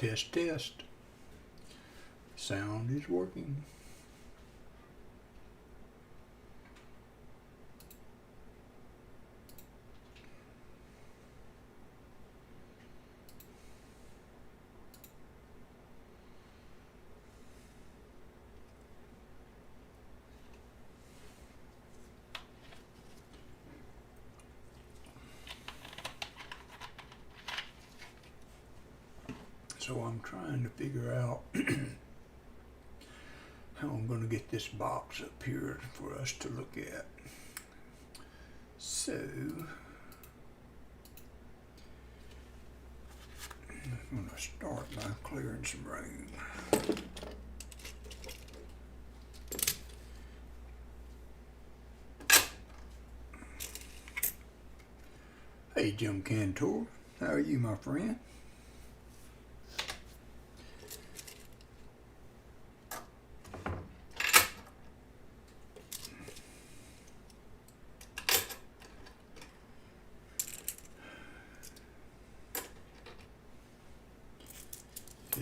Test, test. Sound is working. So I'm trying to figure out how I'm going to get this box up here for us to look at. So I'm going to start by clearing some room. Hey Jim Cantor, how are you, my friend?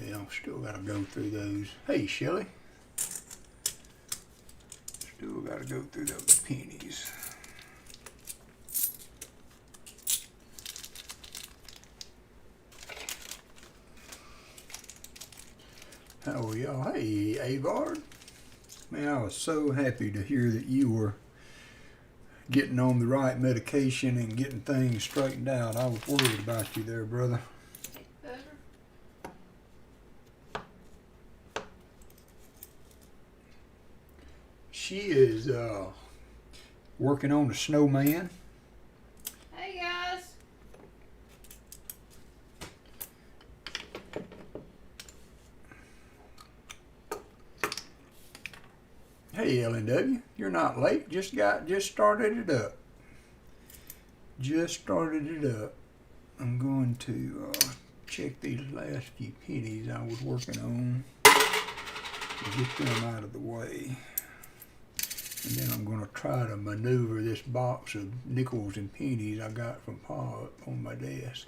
Yeah, I've still got to go through those. Hey, Shelly. Still got to go through those pennies. How are y'all? Hey, Avard. Man, I was so happy to hear that you were getting on the right medication and getting things straightened out. I was worried about you there, brother. She is working on the snowman. Hey guys. Hey LNW, you're not late. Just started it up. Just started it up. I'm going to check these last few pennies I was working on and get them out of the way. And then I'm going to try to maneuver this box of nickels and pennies I got from Pa up on my desk.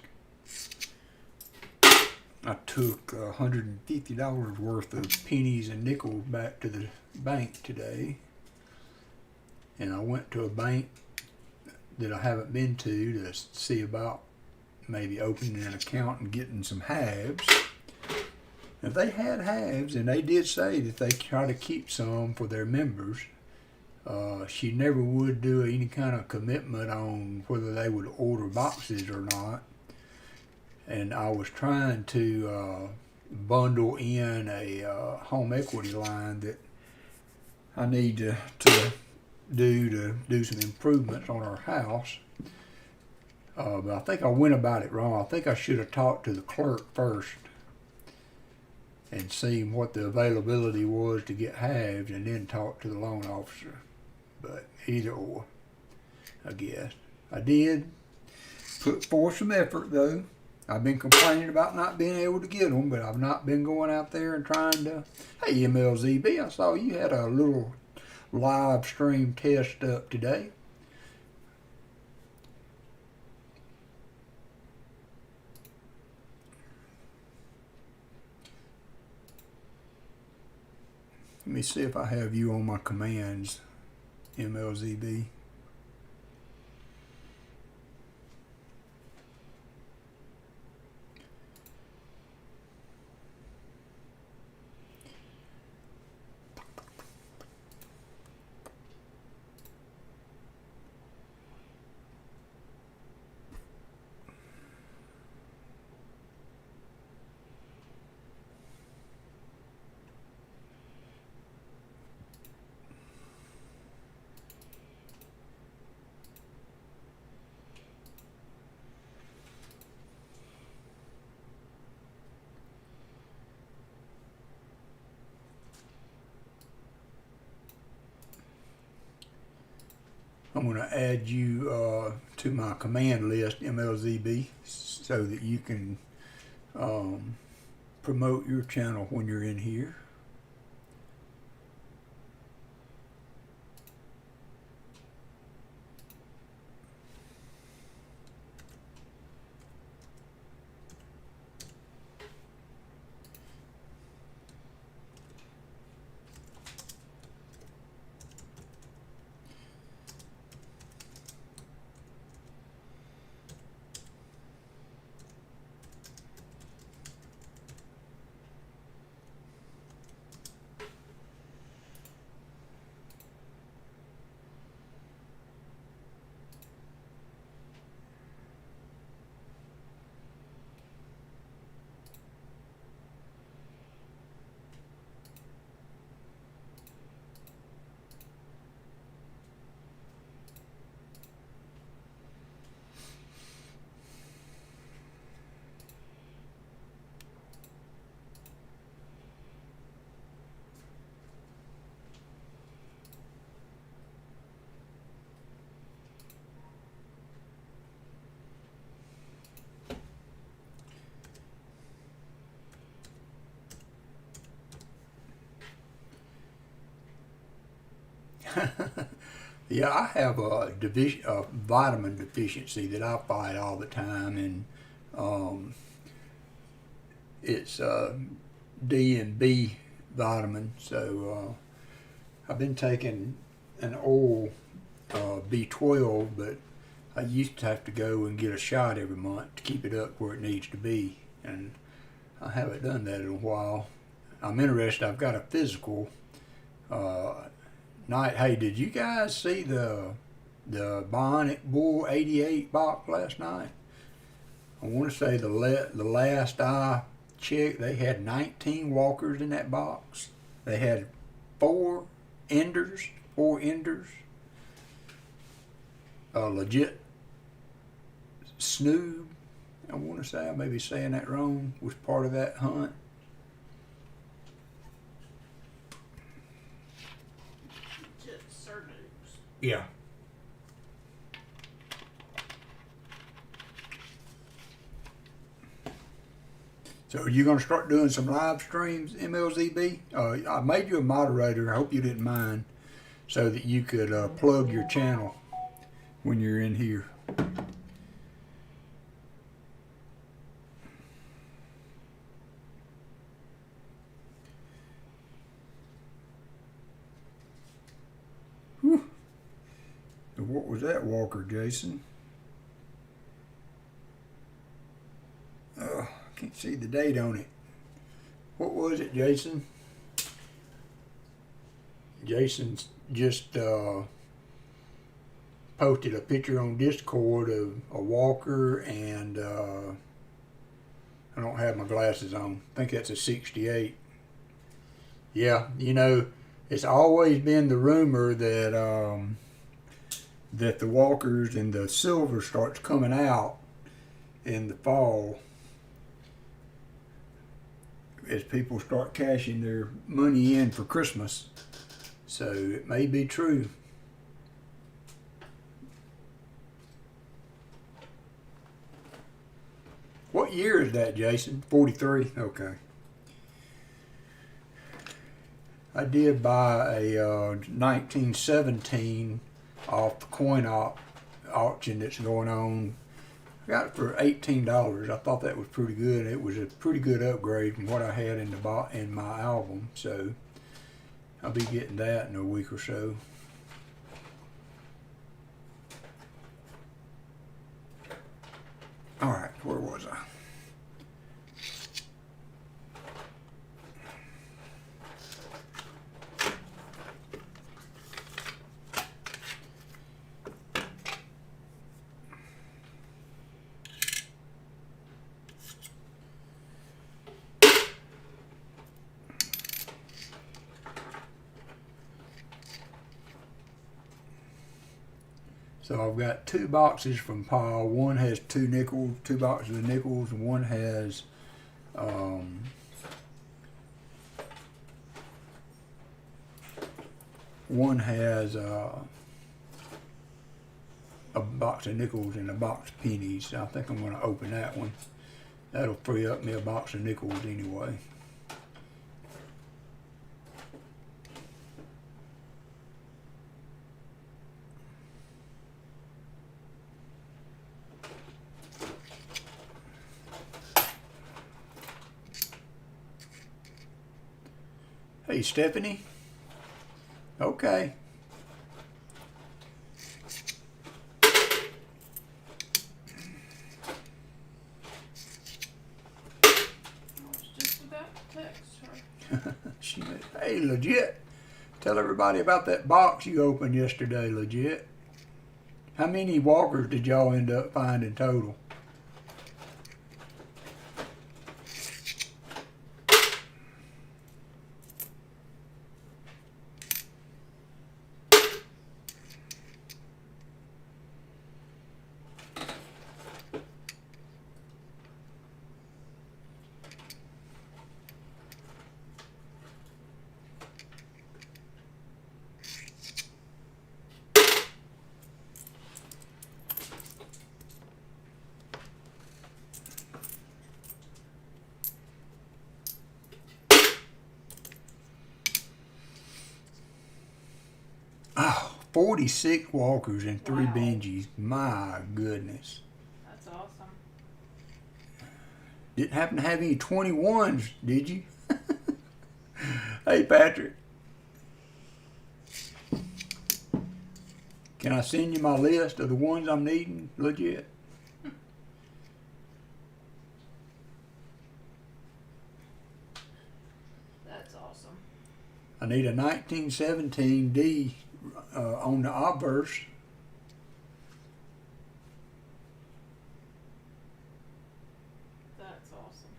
I took $150 worth of pennies and nickels back to the bank today. And I went to a bank that I haven't been to see about maybe opening an account and getting some halves. If they had halves, and they did say that they try to keep some for their members. She never would do any kind of commitment on whether they would order boxes or not. And I was trying to bundle in a home equity line that I need to do some improvements on our house. But I think I went about it wrong. I think I should have talked to the clerk first and seen what the availability was to get halves and then talk to the loan officer. But either or, I guess. I did put forth some effort though. I've been complaining about not being able to get them, but I've not been going out there and trying to. Hey MLZB, I saw you had a little live stream test up today. Let me see if I have you on my commands, MLZB. I'm going to add you to my command list, MLZB, so that you can promote your channel when you're in here. Yeah, I have a vitamin deficiency that I fight all the time, and it's D and B vitamin. So I've been taking an oral B12, but I used to have to go and get a shot every month to keep it up where it needs to be, and I haven't done that in a while. I'm interested. I've got a physical night. Hey, did you guys see the Bionic Bull 88 box last night? I want to say the last I checked, they had 19 walkers in that box. They had four enders, legit Snoob, I want to say, I may be saying that wrong, was part of that hunt. Just Sir Noobs. Yeah. So are you going to start doing some live streams, MLZB? I made you a moderator. I hope you didn't mind, so that you could plug your channel when you're in here. Whew. What was that walker, Jason? Can't see the date on it. What was it, Jason? Jason's just posted a picture on Discord of a walker, and I don't have my glasses on. I think that's a 68. Yeah, you know, it's always been the rumor that that the walkers and the silver starts coming out in the fall as people start cashing their money in for Christmas. So it may be true. What year is that, Jason? 43? Okay. I did buy a 1917 off the coin auction that's going on. I got it for $18. I thought that was pretty good. It was a pretty good upgrade from what I had in my album. So I'll be getting that in a week or so. All right, where was I? So I've got two boxes from Paul. One has two boxes of nickels, and one has a box of nickels and a box of pennies. So I think I'm going to open that one. That'll free up me a box of nickels anyway. Hey, Stephanie. Okay. Hey, legit. Tell everybody about that box you opened yesterday, legit. How many walkers did y'all end up finding total? Oh, 46 walkers and 3 Wow. Benjis. My goodness. That's awesome. Didn't happen to have any 21s, did you? Hey, Patrick. Can I send you my list of the ones I'm needing legit? That's awesome. I need a 1917D on the obverse. That's awesome.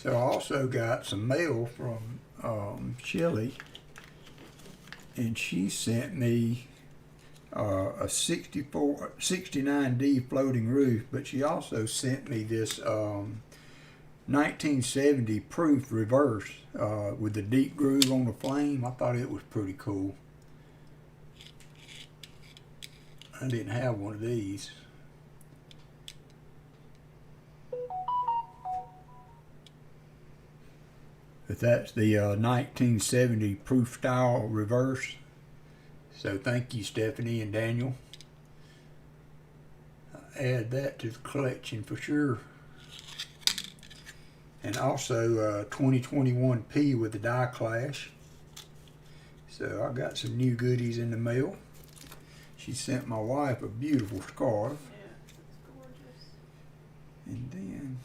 So I also got some mail from Shelley, and she sent me a 69D floating roof, but she also sent me this 1970 proof reverse with the deep groove on the flame. I thought it was pretty cool. I didn't have one of these. But that's the 1970 proof style reverse. So thank you, Stephanie and Daniel. Add that to the collection for sure. And also 2021P with the die clash. So I got some new goodies in the mail. She sent my wife a beautiful scarf. Yeah, it's gorgeous. And then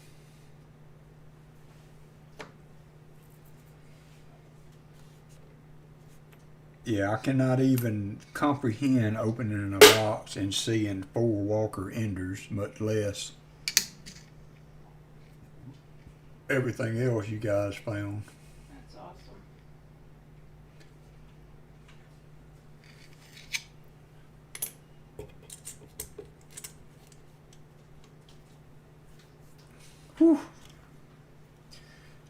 yeah, I cannot even comprehend opening a box and seeing 4 Walker Enders, much less everything else you guys found. That's awesome. Whew.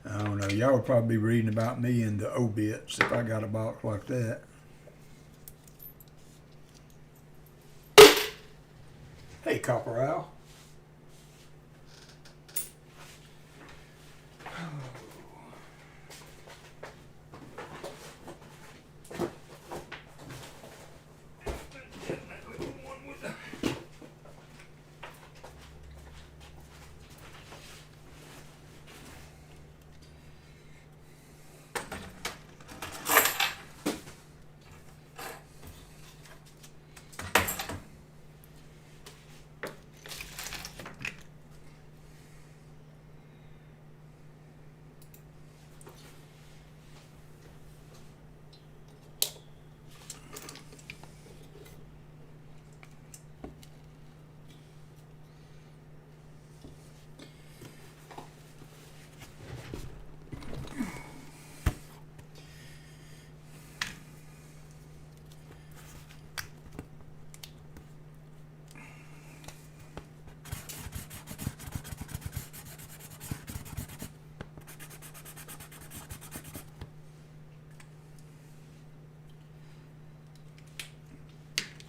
I don't know. Y'all would probably be reading about me in the obits if I got a box like that. Hey, Copper Owl.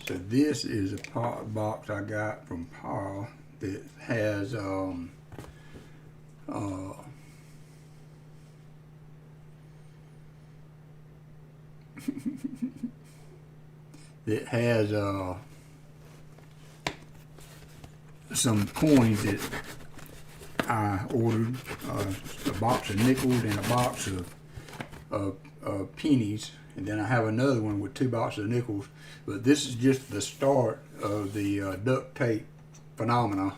So this is a box I got from Paul that has that has some coins that I ordered, a box of nickels and a box of pennies, and then I have another one with 2 boxes of nickels. But this is just the start of the duct tape phenomena.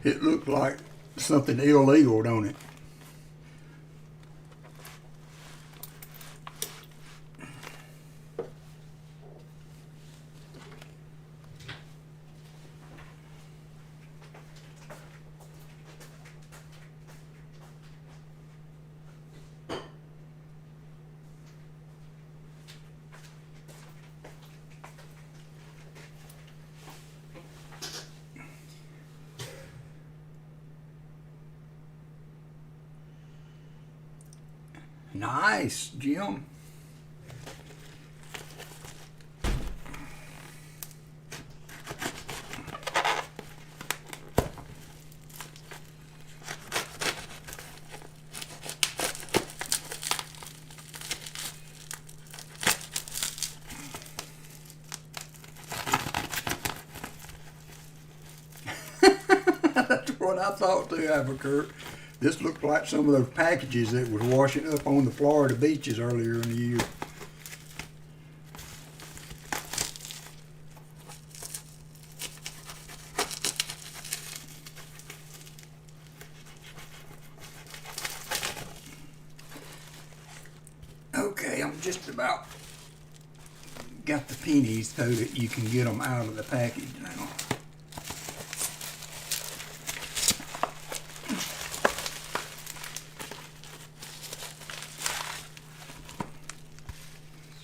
It looked like something illegal, don't it? Nice, Jim. That's what I thought too, Albuquerque. This looked like some of those packages that was washing up on the Florida beaches earlier in the year. Okay, I'm just about got the pennies so that you can get them out of the package now.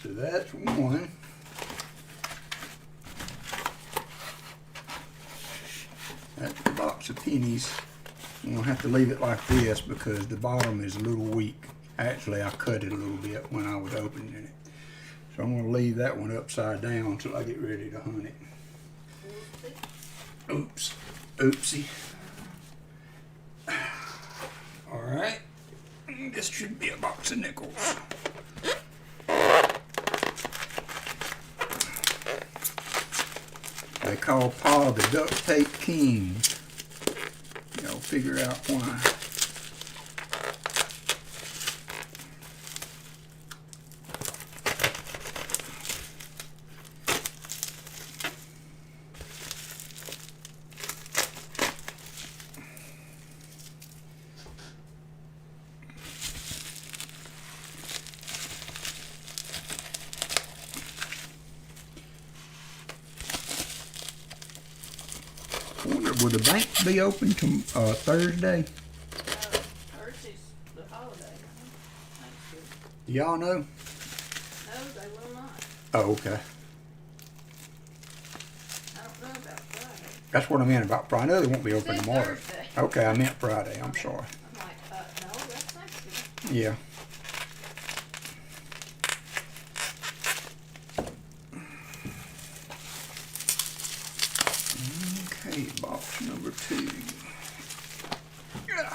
So that's one. That's the box of pennies. I'm gonna have to leave it like this because the bottom is a little weak. Actually, I cut it a little bit when I was opening it. So I'm gonna leave that one upside down until I get ready to hunt it. Oops. Oopsie. All right. This should be a box of nickels. They call Pa the duct tape king. Y'all figure out why. I wonder, will the bank be open to Thursday? Thursday's the holiday. Thanksgiving. Do y'all know? No, they will not. Oh, okay. I don't know about Friday. That's what I meant about Friday. I know they won't be You open said tomorrow. Thursday. Okay, I meant Friday. I'm sorry. I'm like, no, that's Thanksgiving. Yeah. Okay, box number 2. Yeah.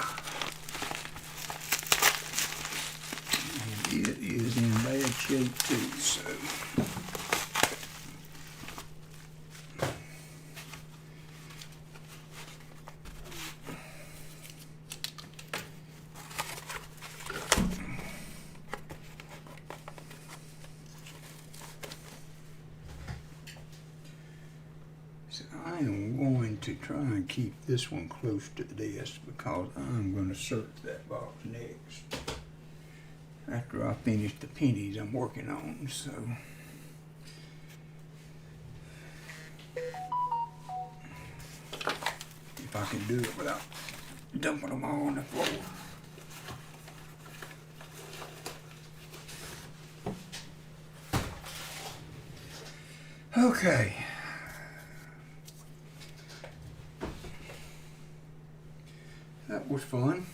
And it is in bad shape too, so. So I am going to try and keep this one close to the desk because I'm going to search that box next. After I finish the pennies I'm working on, so. If I can do it without dumping them all on the floor. Okay. That was fun.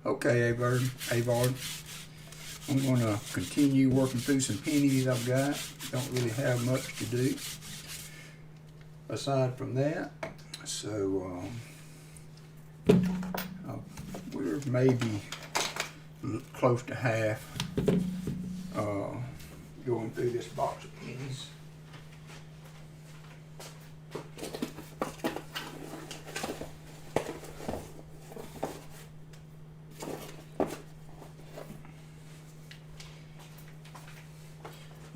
Okay, Avard. I'm going to continue working through some pennies I've got. Don't really have much to do aside from that. So we're maybe close to half going through this box of pennies.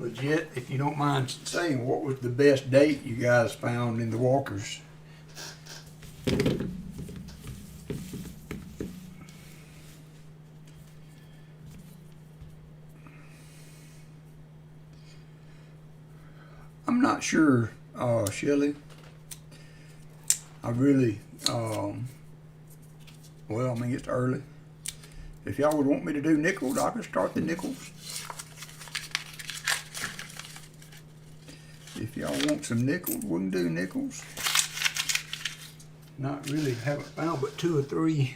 Legit, if you don't mind saying, what was the best date you guys found in the walkers? I'm not sure, Shelley. I really, well, I mean, it's early. If y'all would want me to do nickels, I could start the nickels. If y'all want some nickels, we can do nickels. Not really, haven't found but 2 or 3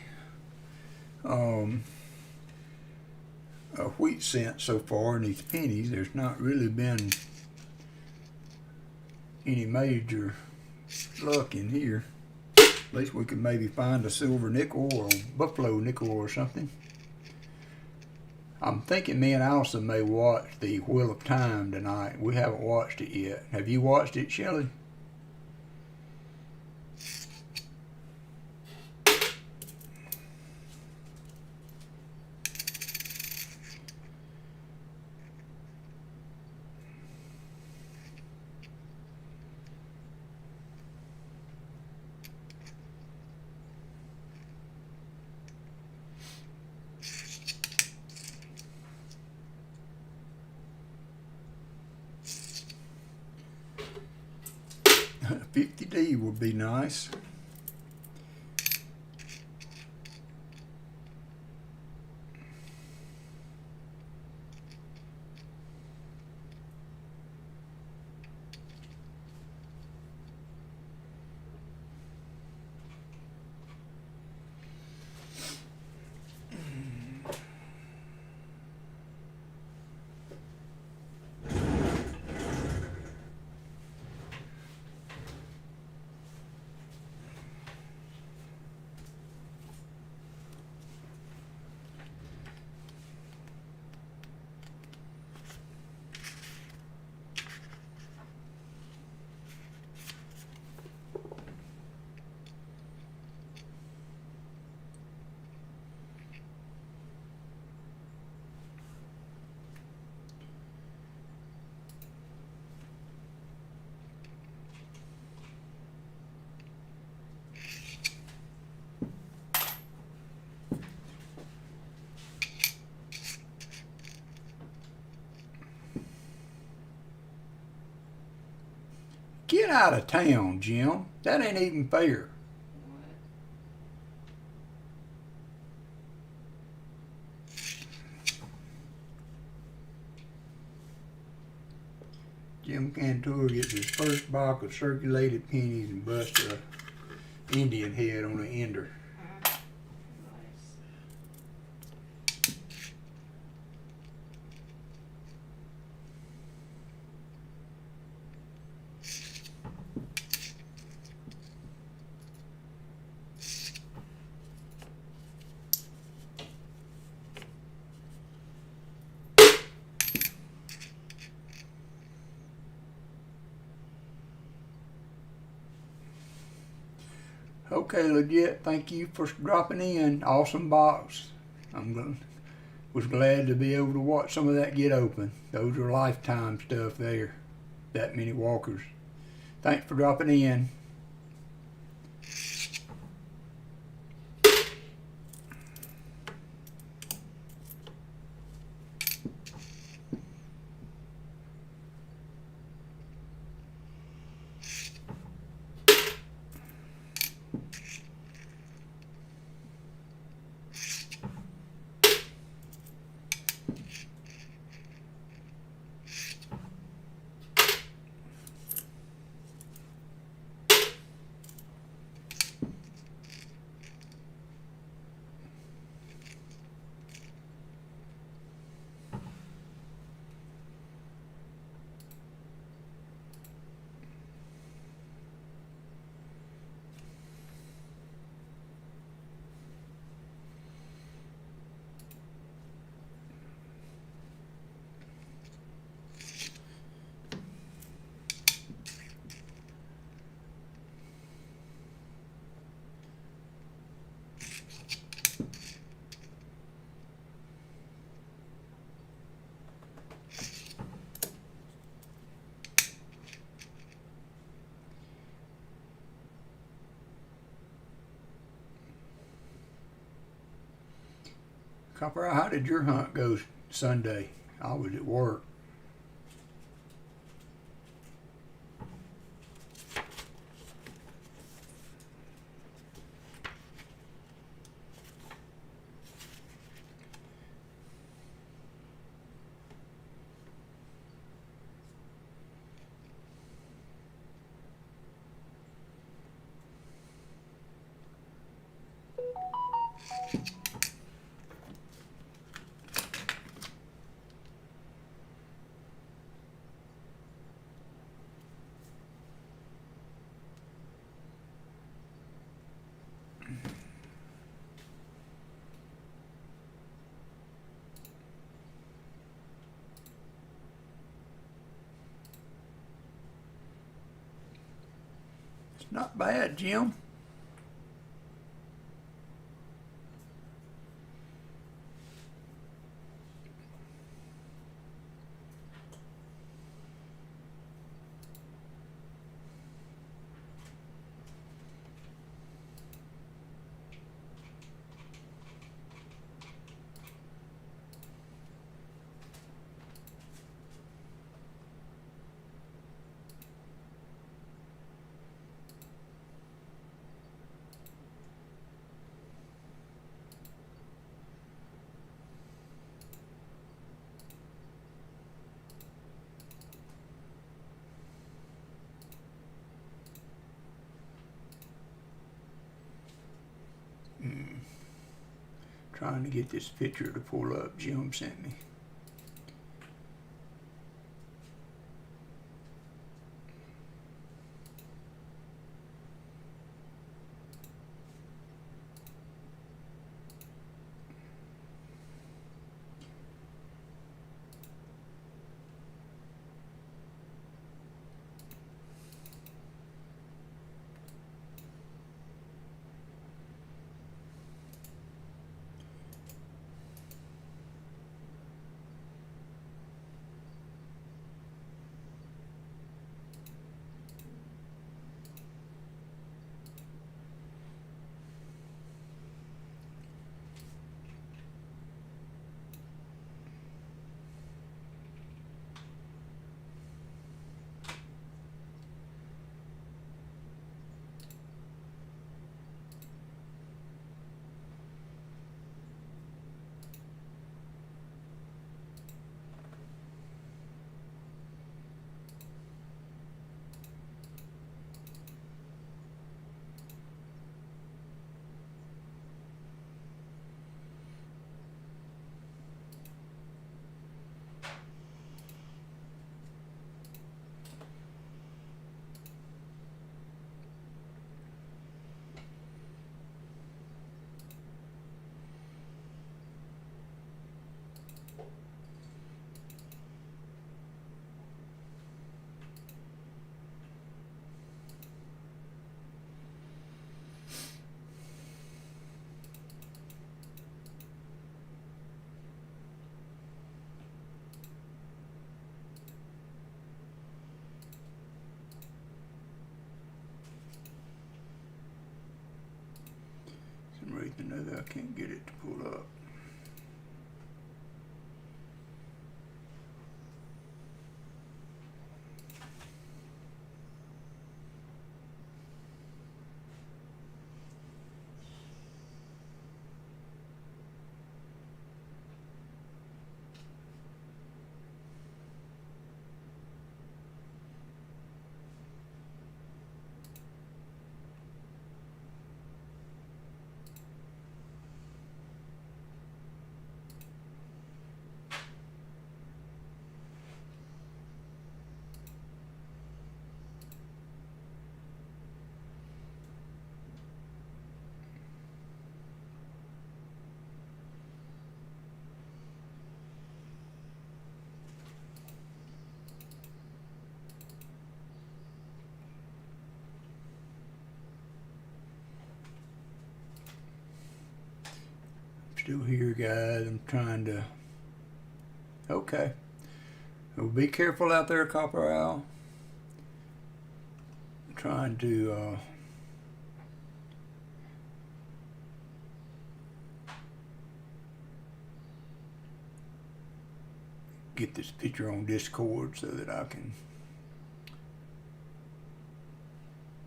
wheat cents so far in these pennies. There's not really been any major luck in here. At least we could maybe find a silver nickel or a buffalo nickel or something. I'm thinking me and Allison may watch the Wheel of Time tonight. We haven't watched it yet. Have you watched it, Shelley? A 50D would be nice. Get out of town, Jim. That ain't even fair. What? Jim Cantor gets his first box of circulated pennies and busts a Indian head on an ender. Nice. Okay, Legit, thank you for dropping in. Awesome box. Was glad to be able to watch some of that get open. Those are lifetime stuff there. That many walkers. Thanks for dropping in. Copper, how did your hunt go Sunday? I was at work. It's not bad, Jim. Trying to get this picture to pull up Jim sent me. For some reason or another, I can't get it to pull up. Still here, guys. I'm trying to. Okay. Well, be careful out there, Copper Owl. I'm trying to. get this picture on Discord so that I can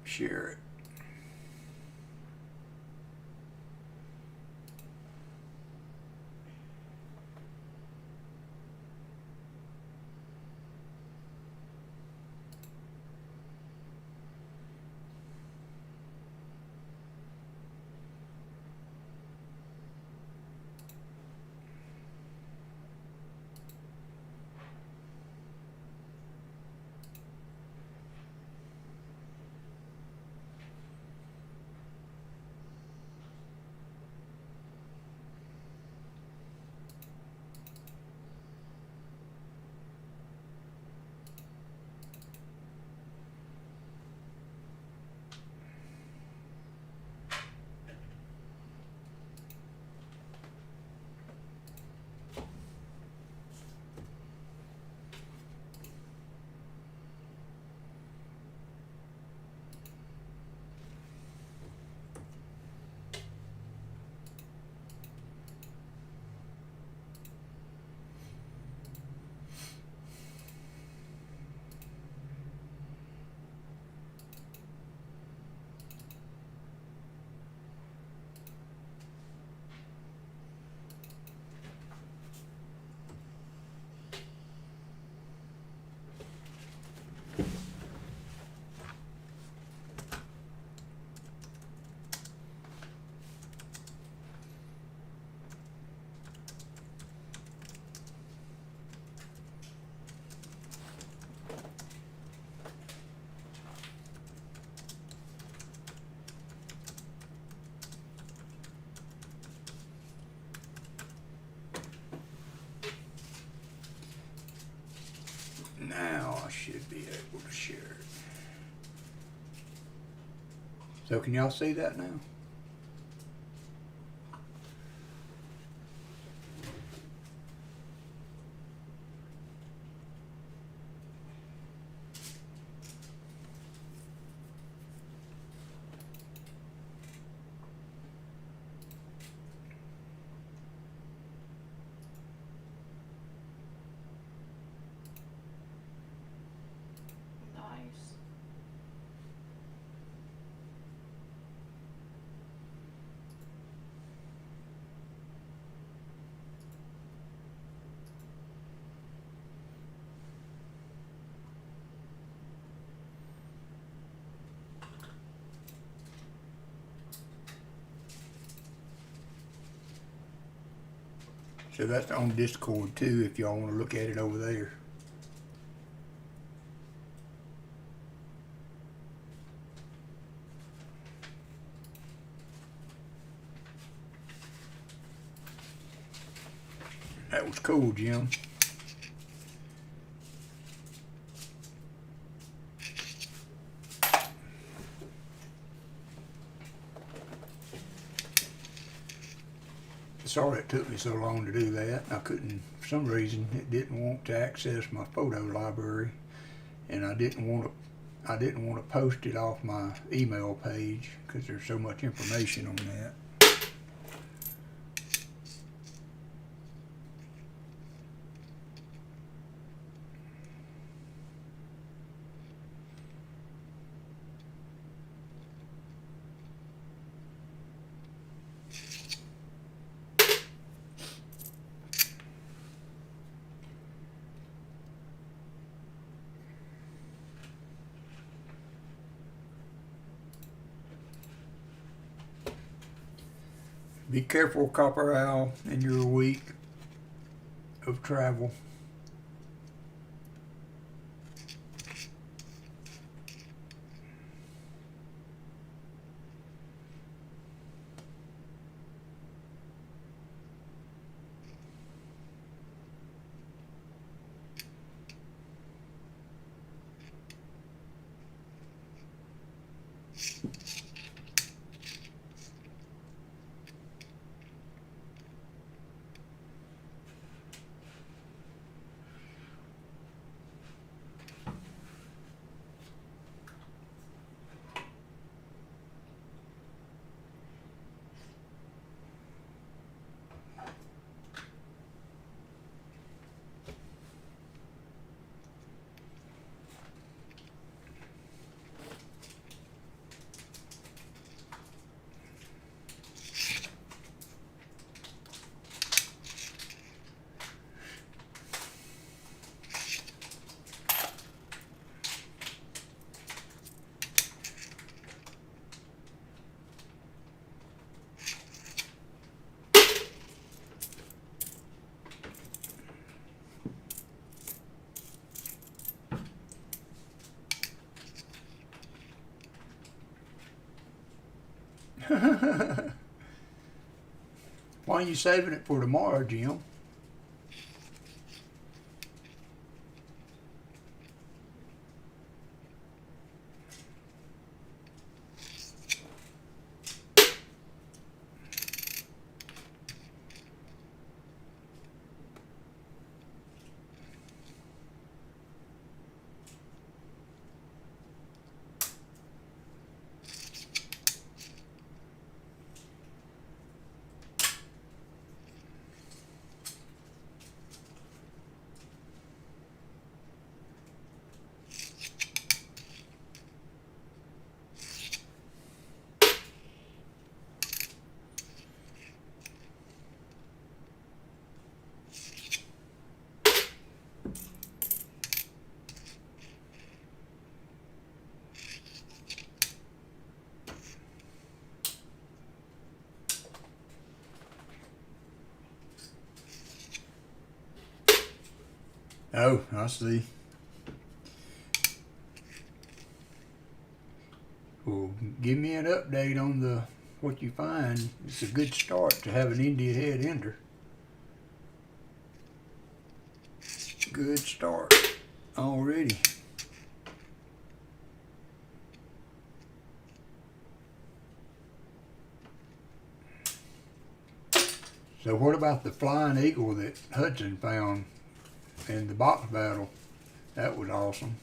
share it. Now I should be able to share it. So can y'all see that now? Nice. So that's on Discord too if y'all want to look at it over there. That was cool, Jim. Sorry it took me so long to do that. I couldn't, for some reason, it didn't want to access my photo library, and I didn't want to post it off my email page because there's so much information on that. Be careful, Copper Owl, in your week of travel. Why are you saving it for tomorrow, Jim? Oh, I see. Well, give me an update on what you find. It's a good start to have an Indian head ender. Good start already. So what about the flying eagle that Hudson found in the box battle? That was awesome.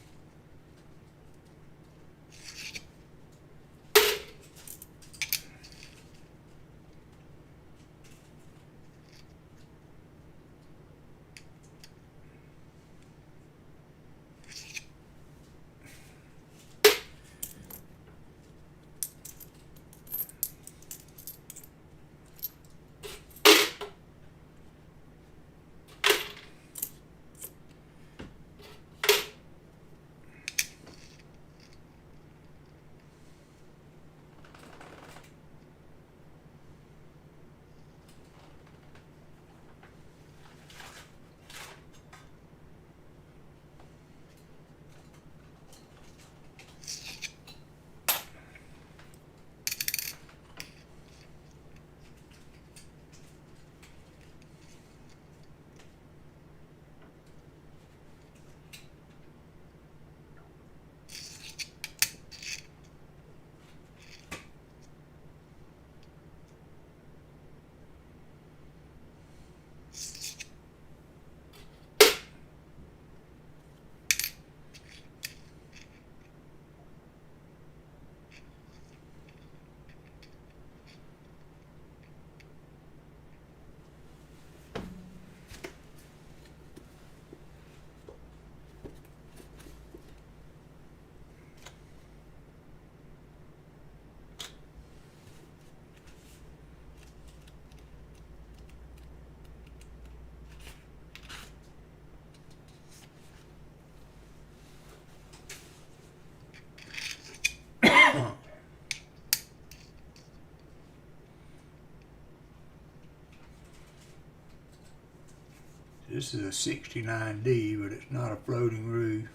This is a 69D, but it's not a floating roof.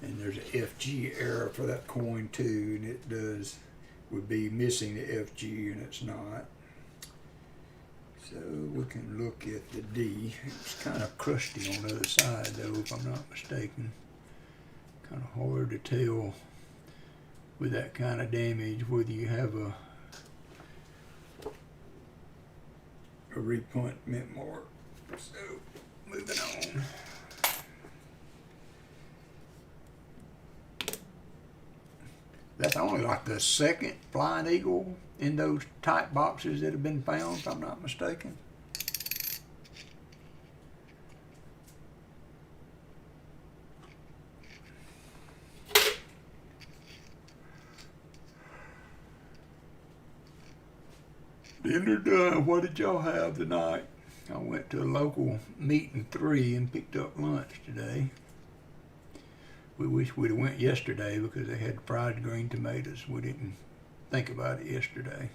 And there's an FG error for that coin too, and it would be missing the FG, and it's not. So we can look at the D. It's kind of crusty on the other side though, if I'm not mistaken. Kind of hard to tell with that kind of damage whether you have a repunt mint mark. So moving on. That's only like the second flying eagle in those tight boxes that have been found, if I'm not mistaken. Dinner done. What did y'all have tonight? I went to a local meat and 3 and picked up lunch today. We wish we'd have went yesterday because they had fried green tomatoes. We didn't think about it yesterday.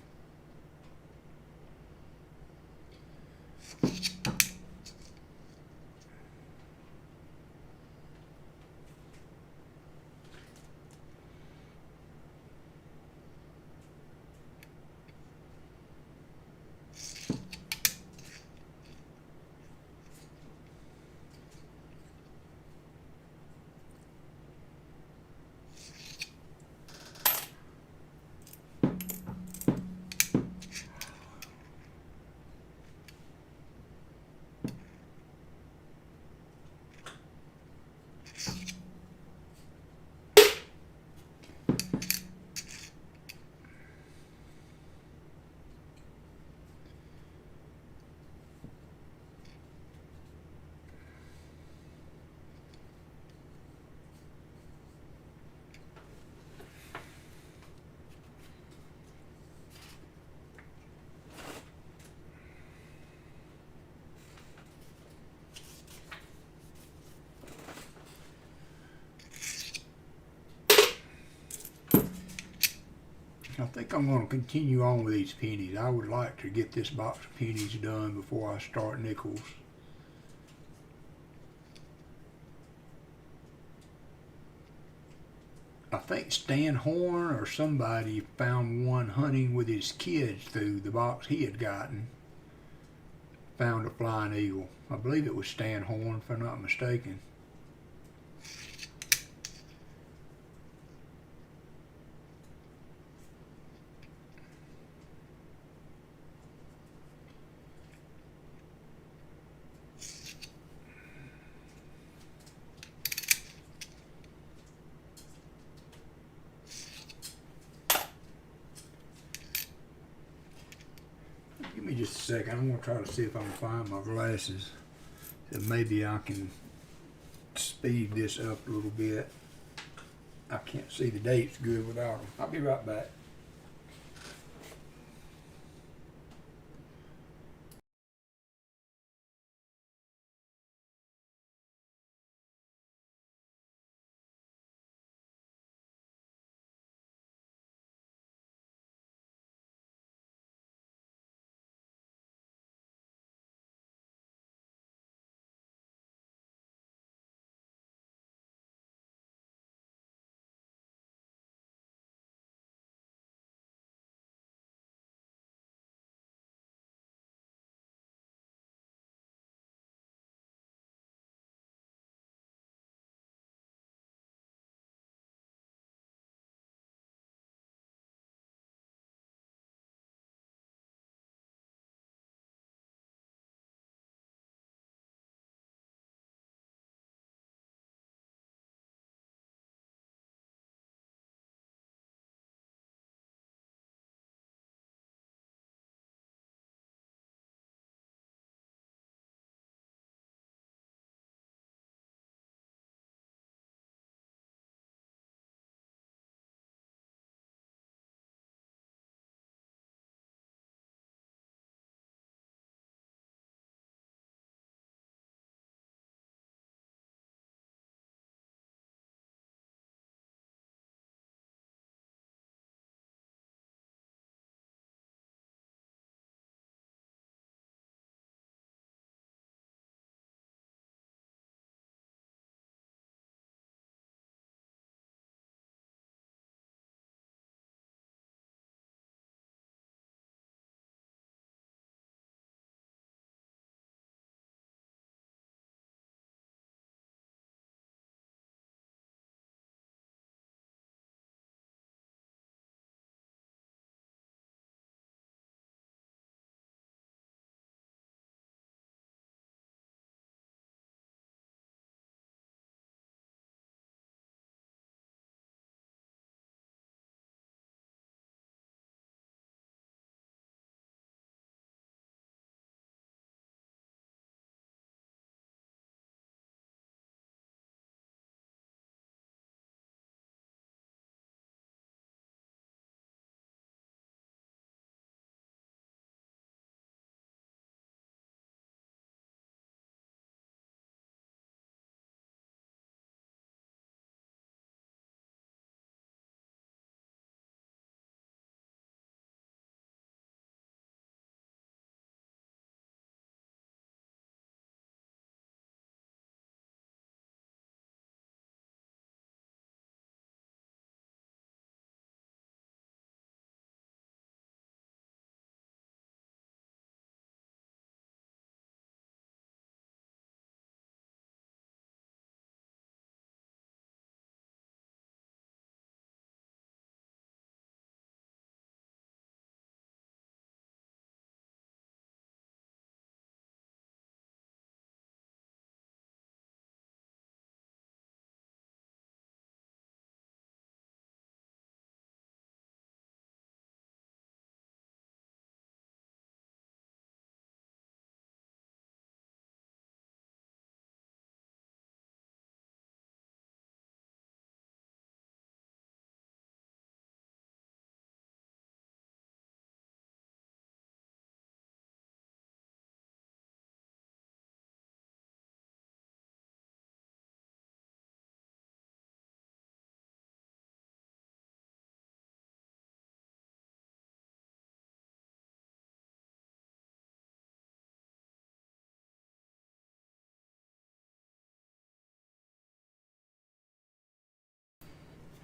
think I'm going to continue on with these pennies. I would like to get this box of pennies done before I start nickels. I think Stan Horn or somebody found one hunting with his kids through the box he had gotten. Found a flying eagle. I believe it was Stan Horn, if I'm not mistaken. Give me just a second. I'm going to try to see if I can find my glasses. So maybe I can speed this up a little bit. I can't see the dates good without them. I'll be right back.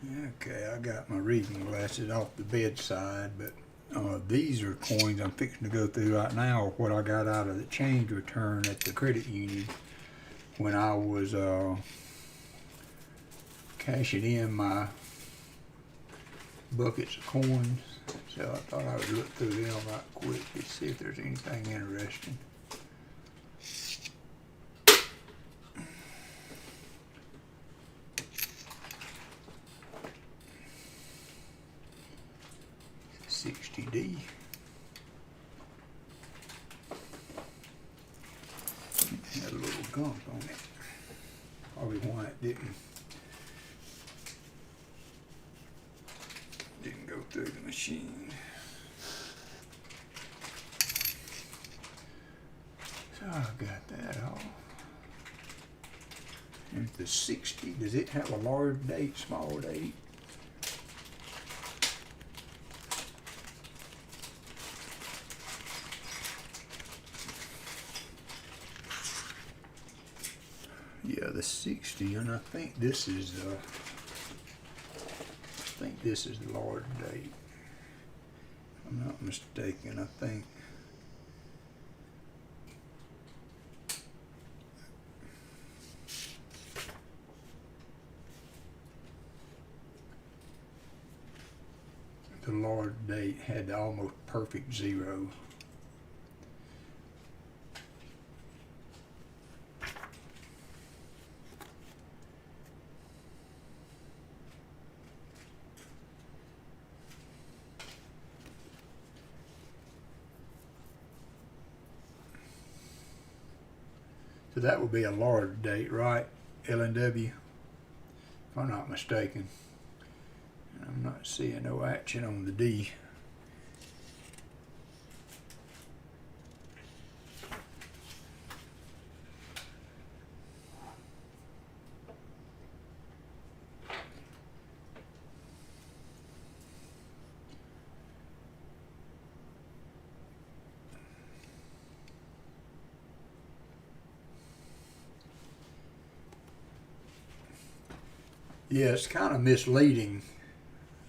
Okay, I got my reading glasses off the bedside, but these are coins I'm fixing to go through right now, what I got out of the change return at the credit union when I was cashing in my buckets of coins. So I thought I would look through them right quick to see if there's anything interesting. $60. Had a little gunk on it. Probably why it didn't go through the machine. So I got that all. Here's the 60. Does it have a large date, small date? Yeah, the 60, and I think this is the large date. If I'm not mistaken, I think. The large date had the almost perfect zero. So that would be a large date, right? L&W, if I'm not mistaken. And I'm not seeing no action on the D. Yeah, it's kind of misleading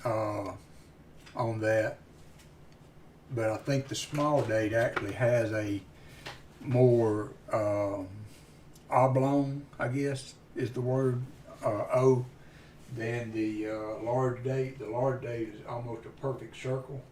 on that, but I think the small date actually has a more oblong, I guess is the word, O, than the large date. The large date is almost a perfect circle.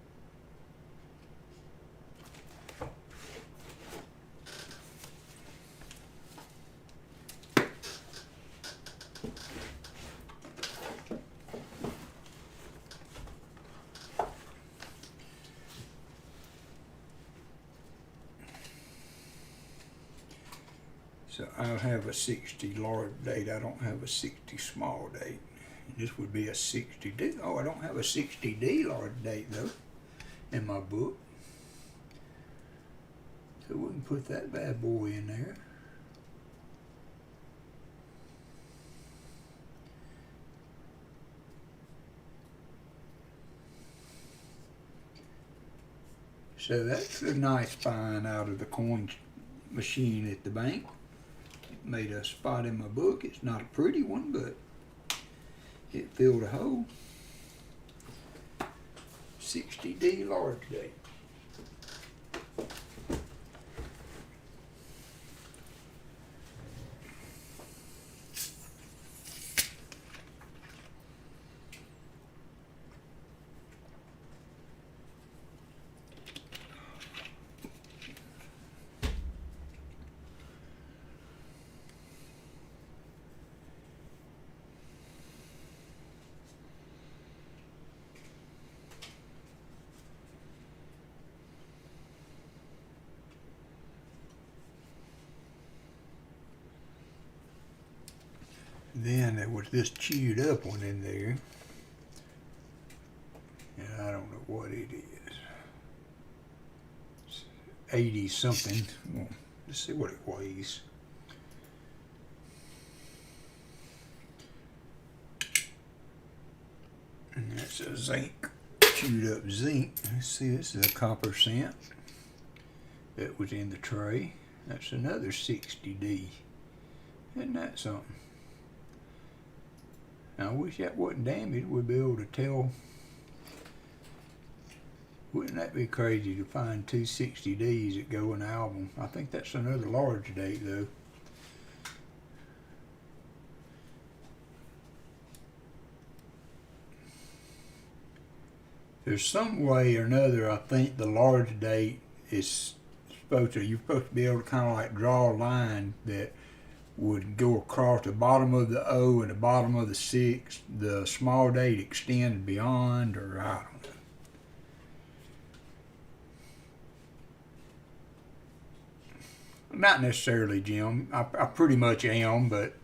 So I'll have a 60 large date. I don't have a 60 small date. This would be a 60D. Oh, I don't have a 60D large date though in my book. So we can put that bad boy in there. So that's a nice find out of the coin machine at the bank. It made a spot in my book. It's not a pretty one, but it filled a hole. 60D large date. Then there was this chewed up one in there, and I don't know what it is. It's 80 something. Well, let's see what it weighs. And that's a zinc, chewed up zinc. Let's see, this is a copper cent that was in the tray. That's another 60D. Isn't that something? Now, I wish that wasn't damaged. We'd be able to tell. Wouldn't that be crazy to find two 60Ds that go in the album? I think that's another large date, though. There's some way or another, I think the large date is you're supposed to be able to kind of like draw a line that would go across the bottom of the O and the bottom of the 6. The small date extends beyond, or I don't know. Not necessarily, Jim. I pretty much am, but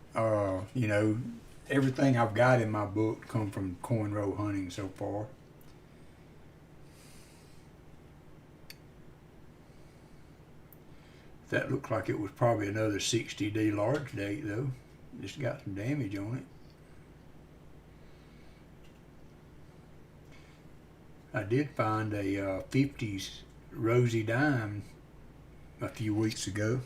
you know, everything I've got in my book come from cornrow hunting so far. That looked like it was probably another 60D large date, though. Just got some damage on it. I did find a 50s rosy dime a few weeks ago.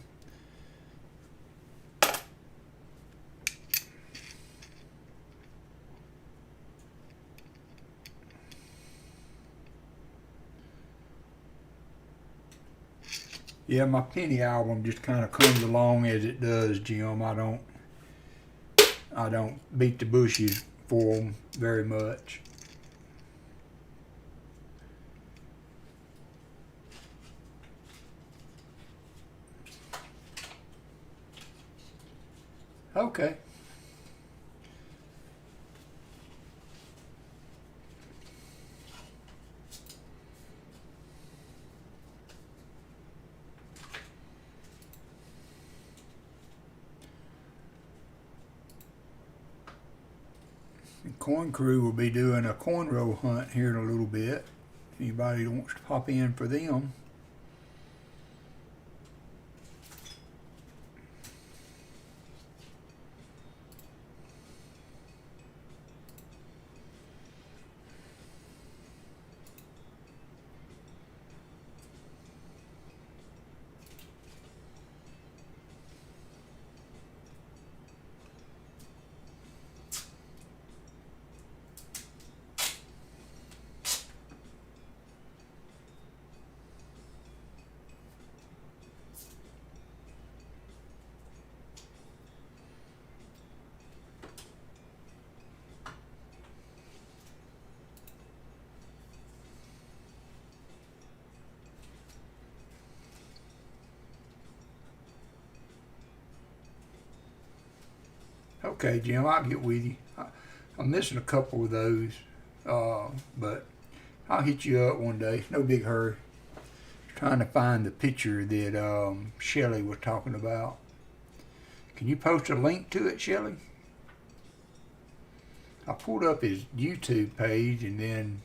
Yeah, my penny album just kind of comes along as it does, Jim. I don't beat the bushes for them very much. Okay. The Corn Crew will be doing a cornrow hunt here in a little bit. If anybody wants to pop in for them. Okay, Jim, I'll get with you. I'm missing a couple of those, but I'll hit you up one day. No big hurry. Trying to find the picture that Shelly was talking about. Can you post a link to it, Shelly? I pulled up his YouTube page and then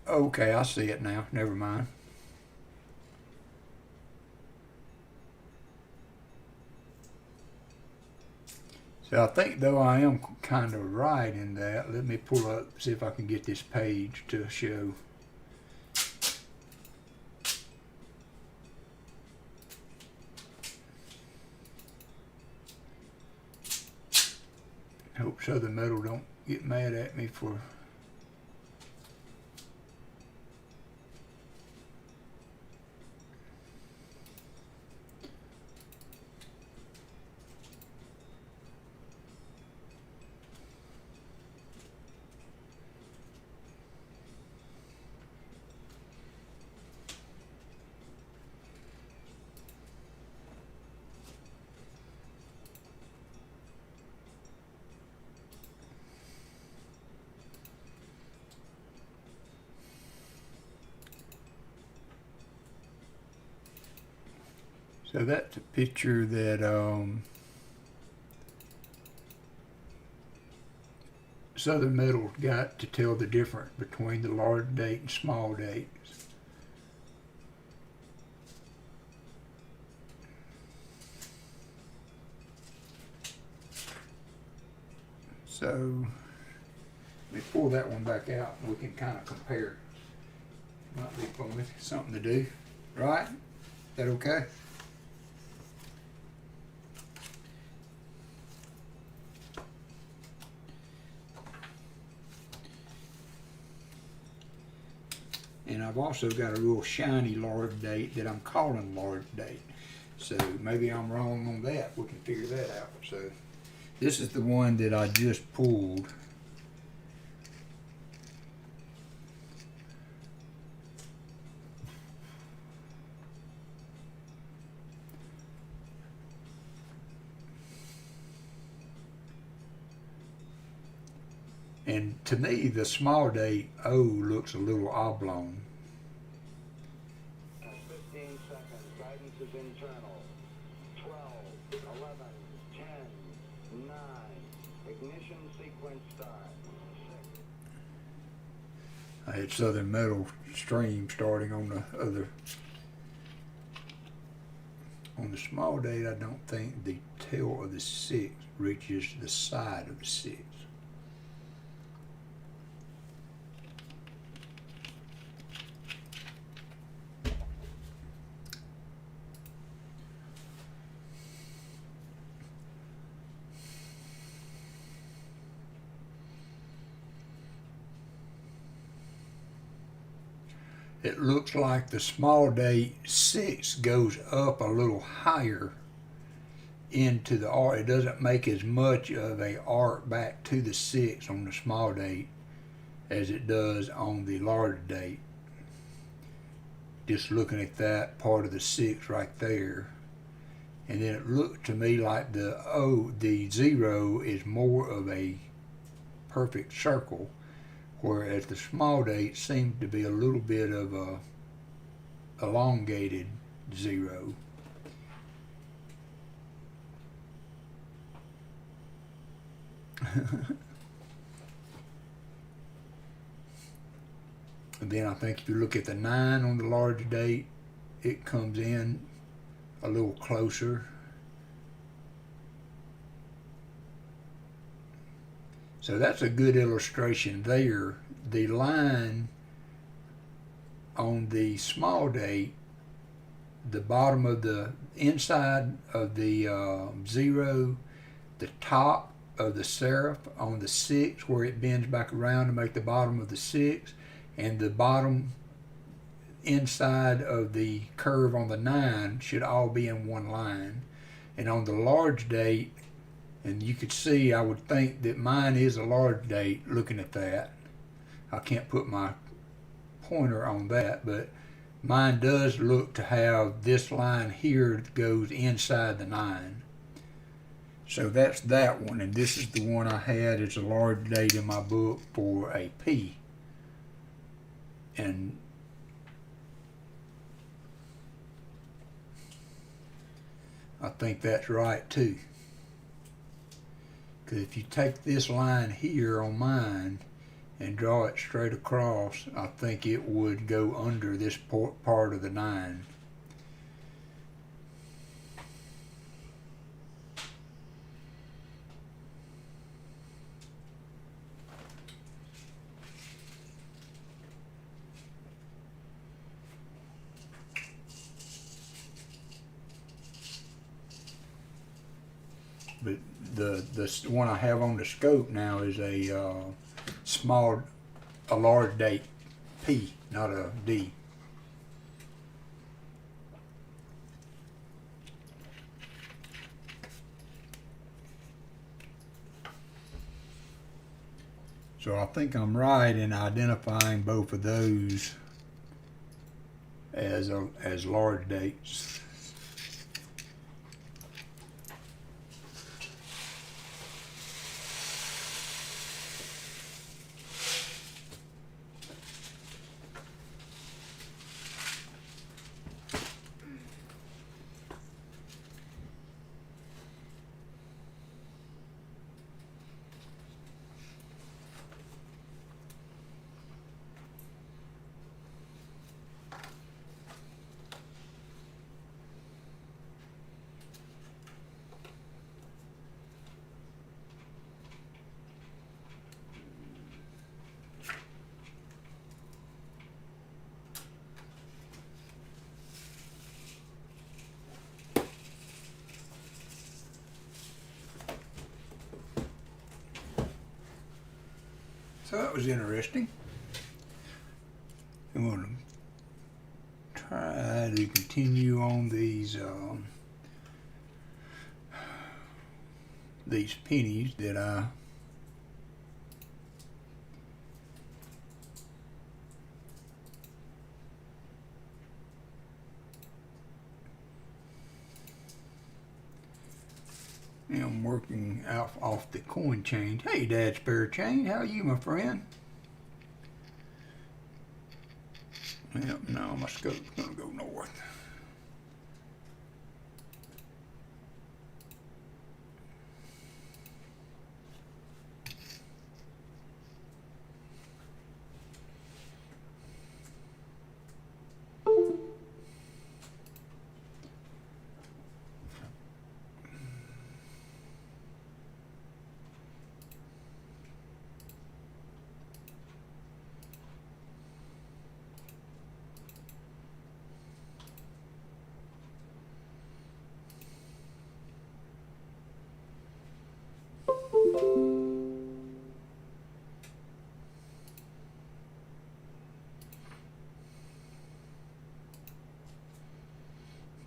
okay, I see it now. Never mind. So I think though I am kind of right in that. Let me pull up, see if I can get this page to show. Hope Southern Metal don't get mad at me for so that's a picture that Southern Metal got to tell the difference between the large date and small dates. So let me pull that one back out and we can kind of compare. Might be fun. Something to do, right? Is that okay? And I've also got a real shiny large date that I'm calling large date. So maybe I'm wrong on that. We can figure that out. So this is the one that I just pulled. And to me, the small date O looks a little oblong. 15 seconds. Guidance is internal. 12, 11, 10, 9. Ignition sequence start. 6. I had Southern Metal stream starting on the other. On the small date, I don't think the tail of the 6 reaches the side of the 6. It looks like the small date 6 goes up a little higher into the arc. It doesn't make as much of a arc back to the 6 on the small date as it does on the large date. Just looking at that part of the 6 right there. And then it looked to me like the 0 is more of a perfect circle, whereas the small date seems to be a little bit of a elongated 0. And then I think if you look at the 9 on the large date, it comes in a little closer. So that's a good illustration there. The line on the small date, the bottom of the inside of the 0, the top of the serif on the 6 where it bends back around to make the bottom of the 6, and the bottom inside of the curve on the 9 should all be in one line. And on the large date, and you could see, I would think that mine is a large date looking at that. I can't put my pointer on that, but mine does look to have this line here that goes inside the 9. So that's that one, and this is the one I had as a large date in my book for a P. And I think that's right too. Because if you take this line here on mine and draw it straight across, I think it would go under this part of the 9. But the one I have on the scope now is a large date P, not a D. So I think I'm right in identifying both of those as large dates. So that was interesting. I'm going to try to continue on these pennies that I am working out off the coin change. Hey, Dad Spare Chain, how are you, my friend? Yep, now my scope's gonna go north.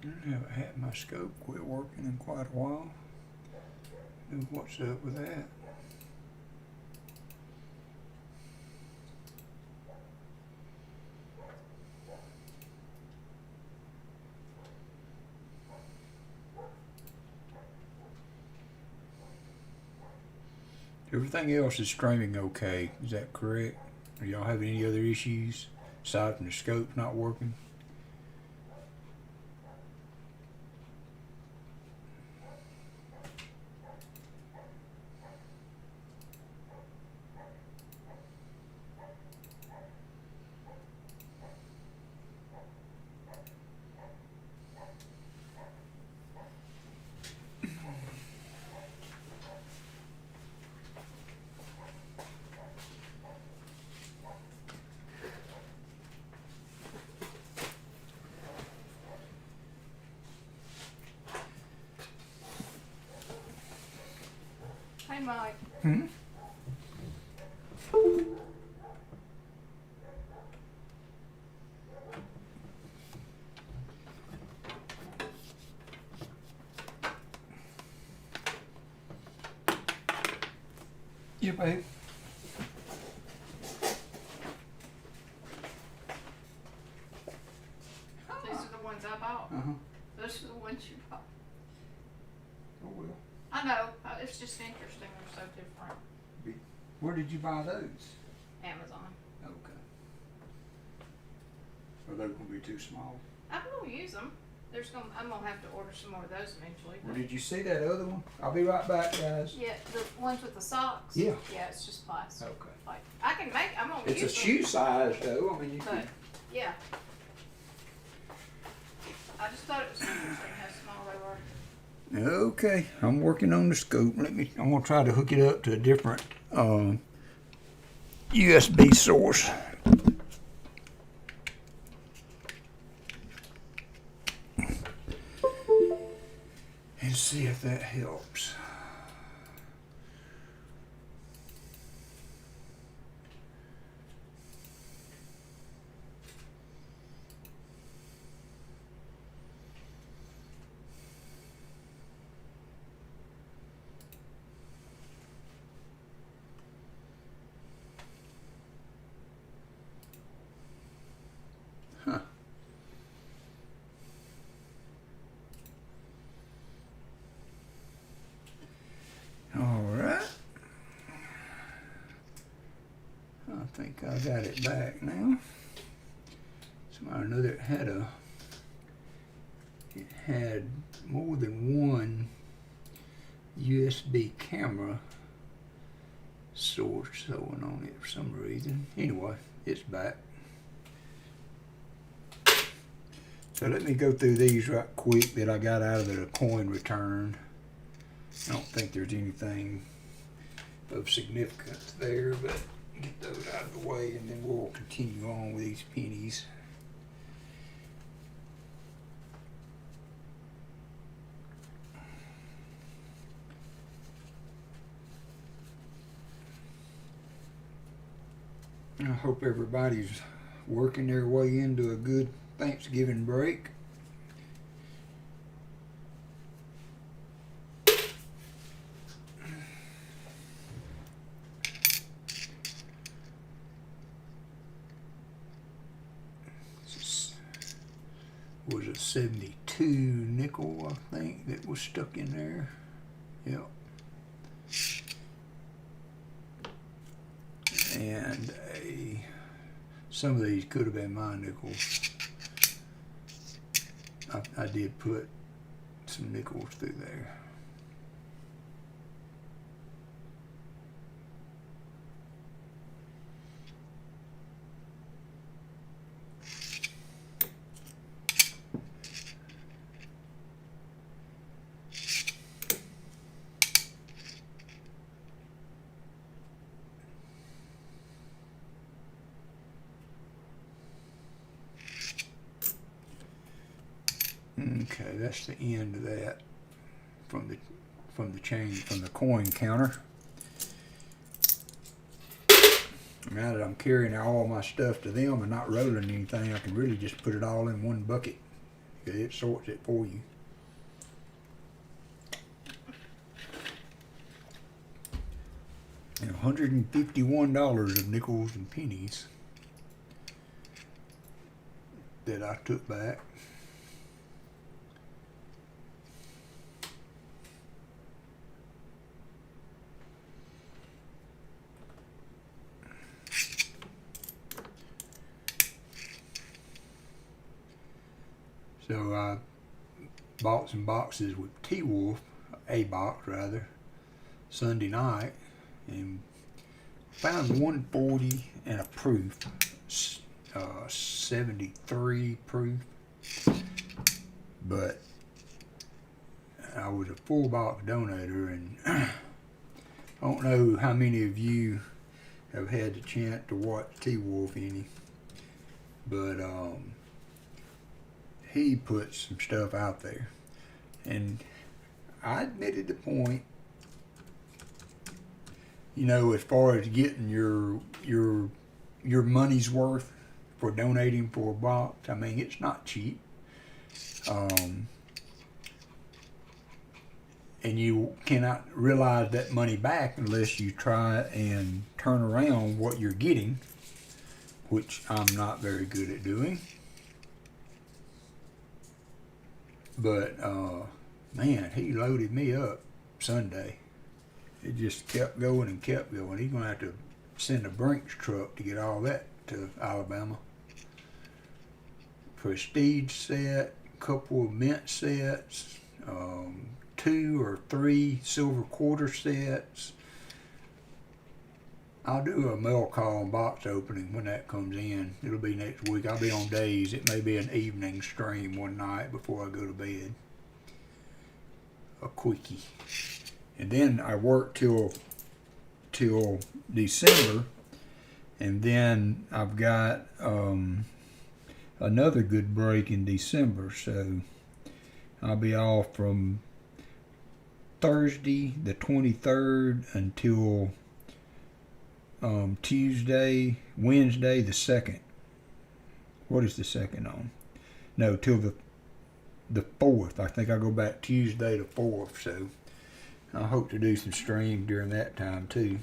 I haven't had my scope quit working in quite a while. What's up with that? Everything else is streaming okay. Is that correct? Are y'all having any other issues aside from the scope not working? Hey, Mike. Hmm? Yeah, babe. These are the ones I bought. Uh-huh. Those are the ones you bought. Oh, well. I know. It's just interesting. They're so different. Where did you buy those? Amazon. Okay. Are they going to be too small? I'm gonna use them. I'm gonna have to order some more of those eventually. Well, did you see that other one? I'll be right back, guys. Yeah, the ones with the socks. Yeah. Yeah, it's just plastic. Okay. Like I can make. I'm gonna It's a use them. shoe size, though. I mean, you But can. yeah, I just thought it was interesting how small they were. Okay, I'm working on the scope. I'm gonna try to hook it up to a different USB source. And see if that helps. Huh. All right. I think I got it back now. Somehow or another it had more than one USB camera source showing on it for some reason. Anyway, it's back. So let me go through these right quick that I got out of the coin return. I don't think there's anything of significance there, but get those out of the way and then we'll continue on with these pennies. I hope everybody's working their way into a good Thanksgiving break. Was a 72 nickel, I think, that was stuck in there. Yep. And some of these could have been my nickels. I did put some nickels through there. Okay, that's the end of that from the coin counter. Now that I'm carrying all my stuff to them and not rolling anything, I can really just put it all in one bucket. It sorts it for you. And $151 of nickels and pennies that I took back. So I bought some boxes with T-Wolf, a box rather, Sunday night, and found 140 and a proof, 73 proof, but I was a full box donator, and I don't know how many of you have had the chance to watch T-Wolf any, but he put some stuff out there, and I admitted the point, you know, as far as getting your money's worth for donating for a box. I mean, it's not cheap, and you cannot realize that money back unless you try and turn around what you're getting, which I'm not very good at doing. But man, he loaded me up Sunday. It just kept going and kept going. He's gonna have to send a Brinks truck to get all that to Alabama. Prestige set, couple of mint sets, 2 or 3 silver quarter sets. I'll do a mail call and box opening when that comes in. It'll be next week. I'll be on days. It may be an evening stream one night before I go to bed. A quickie. And then I work till December, and then I've got another good break in December, so I'll be off from Thursday the 23rd until Wednesday the 2nd. What is the 2nd on? No, till the 4th. I think I go back Tuesday the 4th, so I hope to do some streams during that time too.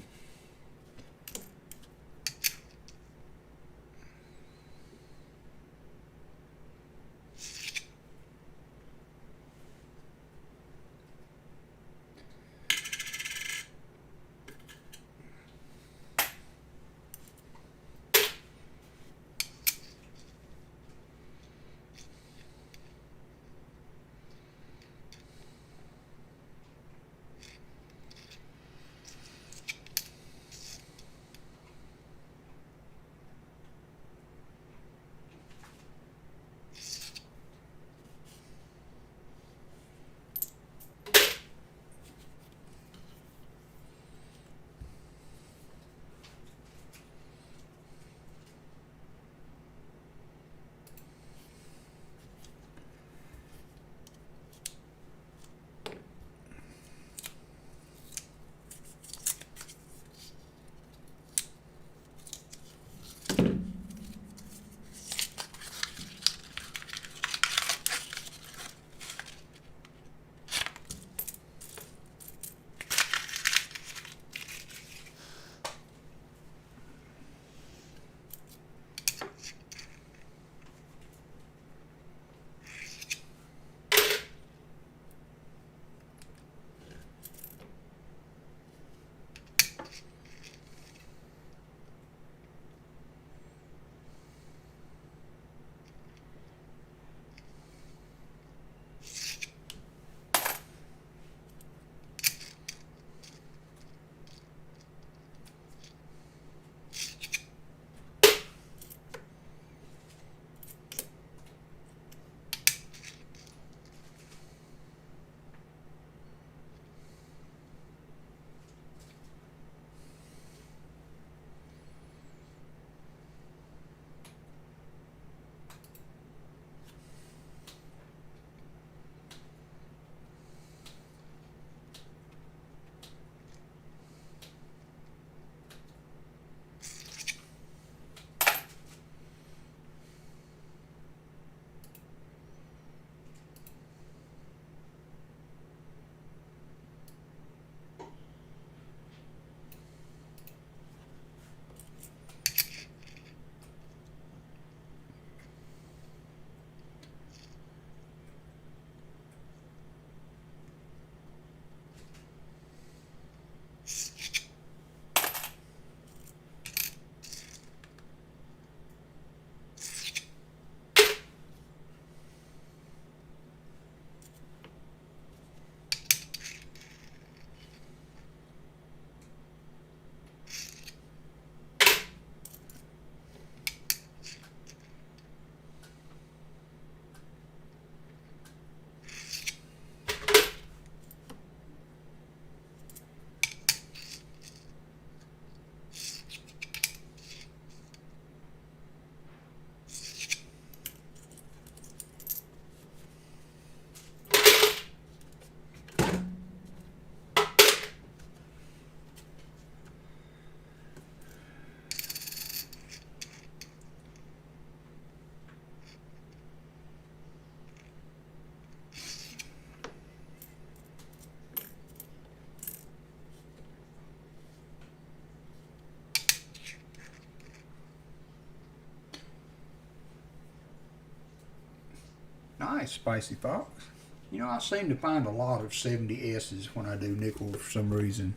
Nice, Spicy Fox. You know, I seem to find a lot of 70S's when I do nickel for some reason.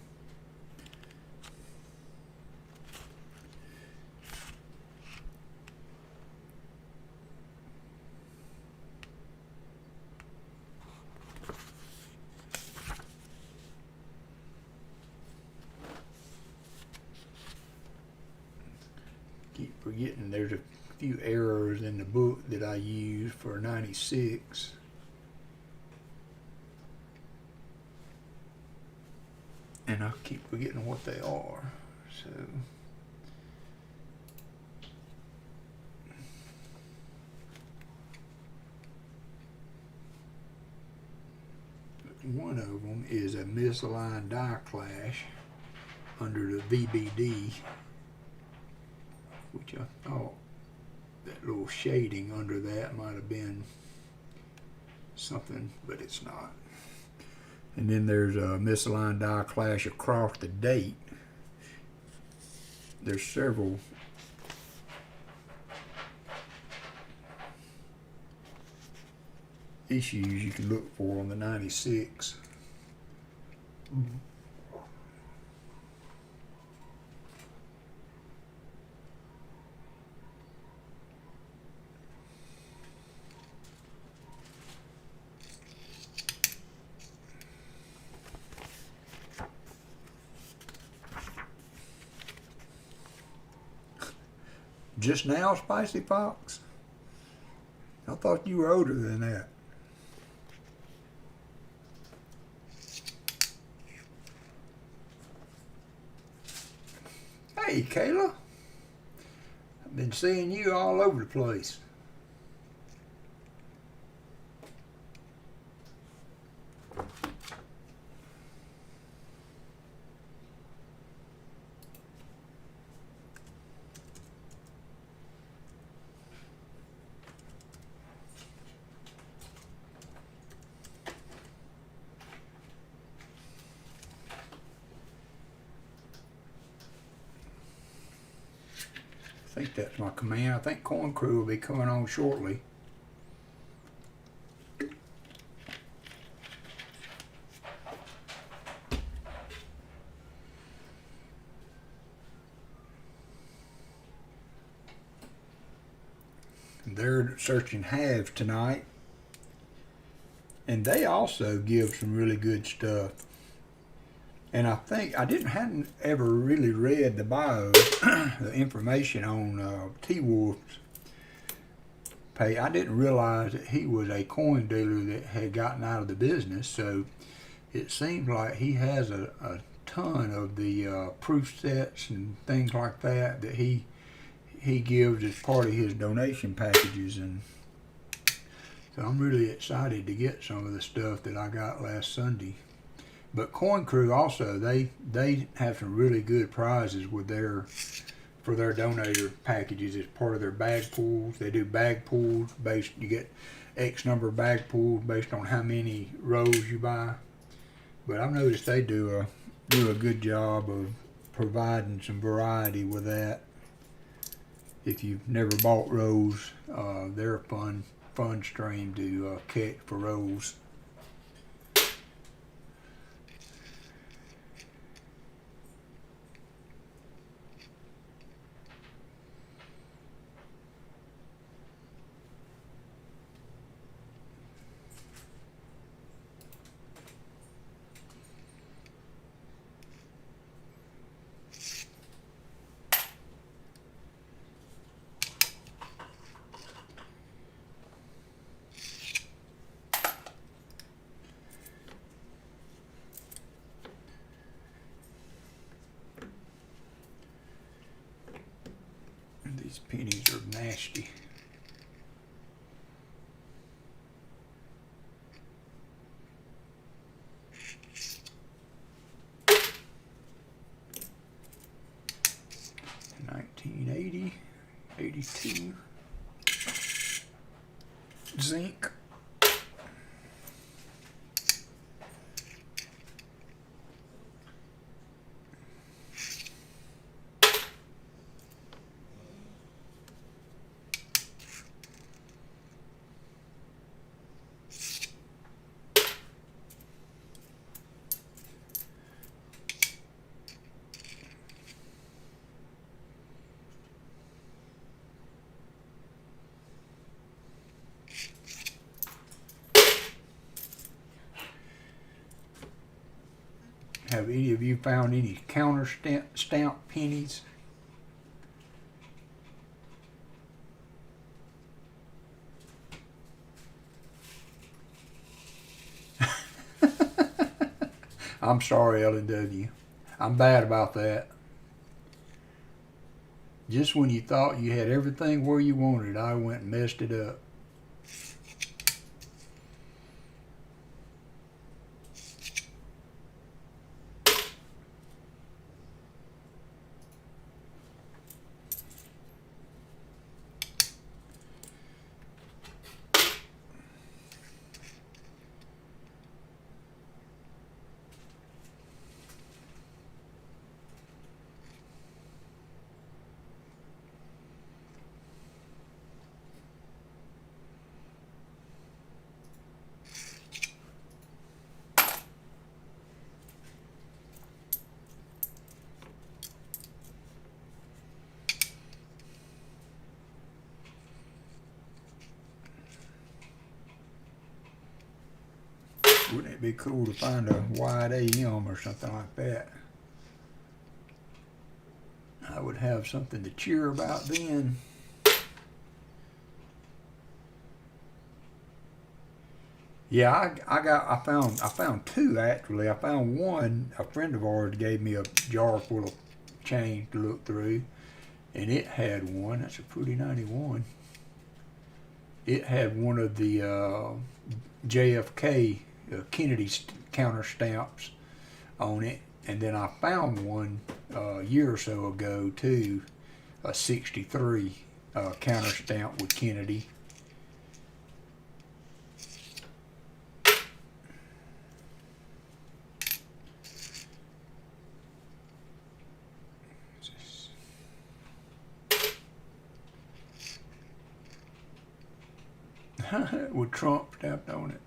Keep forgetting there's a few errors in the book that I use for 96. And I keep forgetting what they are. So one of them is a misaligned die clash under the VBD, which I thought that little shading under that might have been something, but it's not. And then there's a misaligned die clash across the date. There's several issues you can look for on the 96. Just now, Spicy Fox? I thought you were older than that. Hey, Kayla. I've been seeing you all over the place. I think that's my command. I think Corn Crew will be coming on shortly. They're searching halves tonight, and they also give some really good stuff. And I think hadn't ever really read the bio, the information on T-Wolf's pay. I didn't realize that he was a coin dealer that had gotten out of the business. So it seems like he has a ton of the proof sets and things like that he gives as part of his donation packages. And so I'm really excited to get some of the stuff that I got last Sunday. But Coin Crew also, they have some really good prizes with for their donator packages as part of their bag pools. They do bag pools based, you get X number of bag pools based on how many rows you buy. But I've noticed they do a good job of providing some variety with that. If you've never bought rows, they're a fun stream to catch for rows. These pennies are nasty. $19.80, $82. Zinc. Have any of you found any counter stamp pennies? I'm sorry, L&W. I'm bad about that. Just when you thought you had everything where you wanted, I went and messed it up. Wouldn't it be cool to find a wide AM or something like that? I would have something to cheer about then. Yeah, I found two actually. I found one. A friend of ours gave me a jar full of change to look through, and it had one. That's a pretty 91. It had one of the JFK Kennedy counter stamps on it, and then I found one a year or so ago too, a 63 counter stamp with Kennedy. With Trump stamped on it.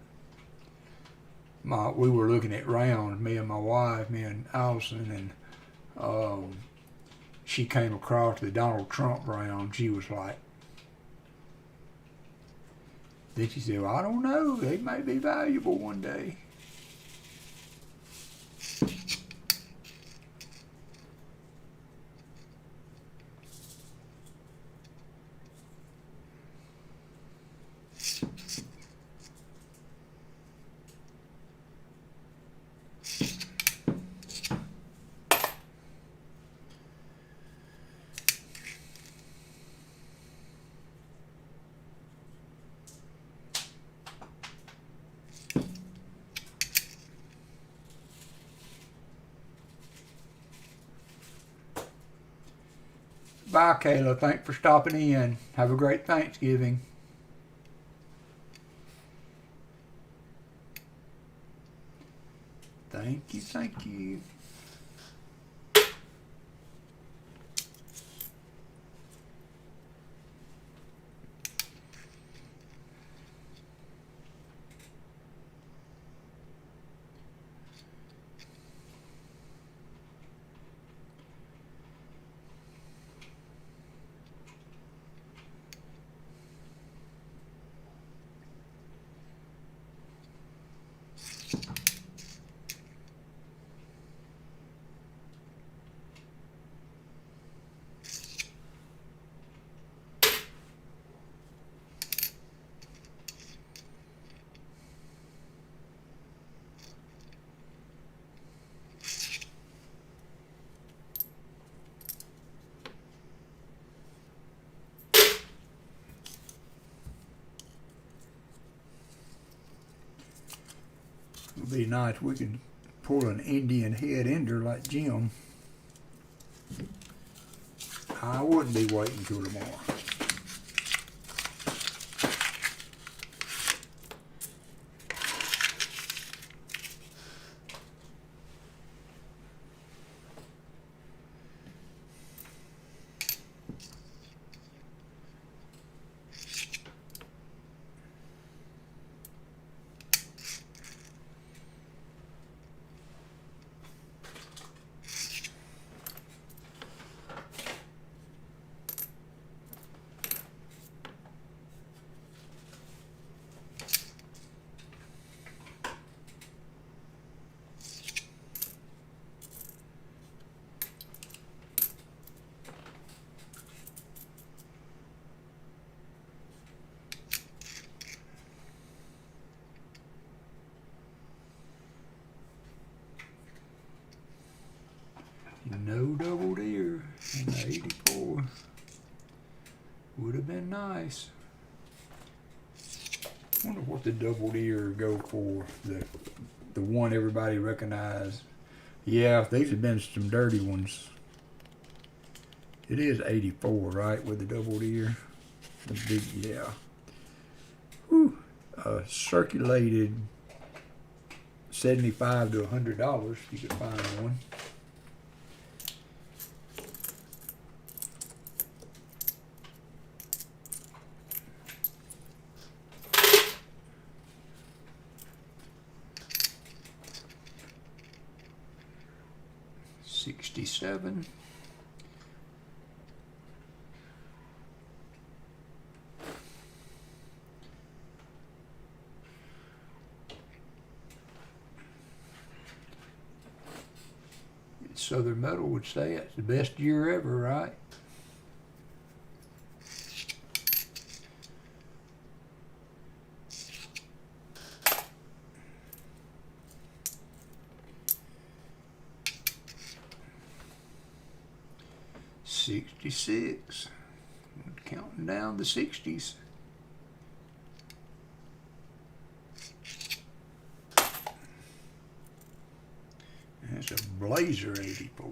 We were looking at rounds, me and my wife, me and Allison, and she came across the Donald Trump round. She was like, then she said, well, I don't know, they may be valuable one day. Bye, Kayla. Thanks for stopping in. Have a great Thanksgiving. Thank you, thank you. It'd be nice if we could pull an Indian head ender like Jim. I wouldn't be waiting till tomorrow. No double deer in the 84. Would have been nice. Wonder what the double deer go for. The one everybody recognized. Yeah, these have been some dirty ones. It is 84, right, with the double deer? The big, yeah. Whew. Circulated $75 to $100 if you could find one. $67. Southern Metal would say it's the best year ever, right? $66. Counting down the 60s. That's a Blazer 84.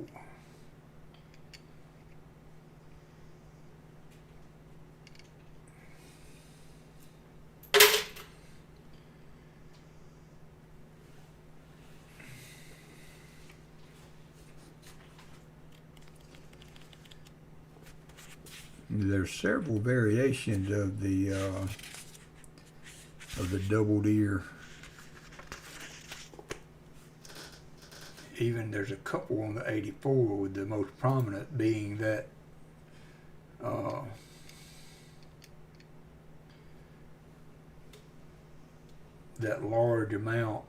There's several variations of the double deer. Even there's a couple on the 84, with the most prominent being that that large amount.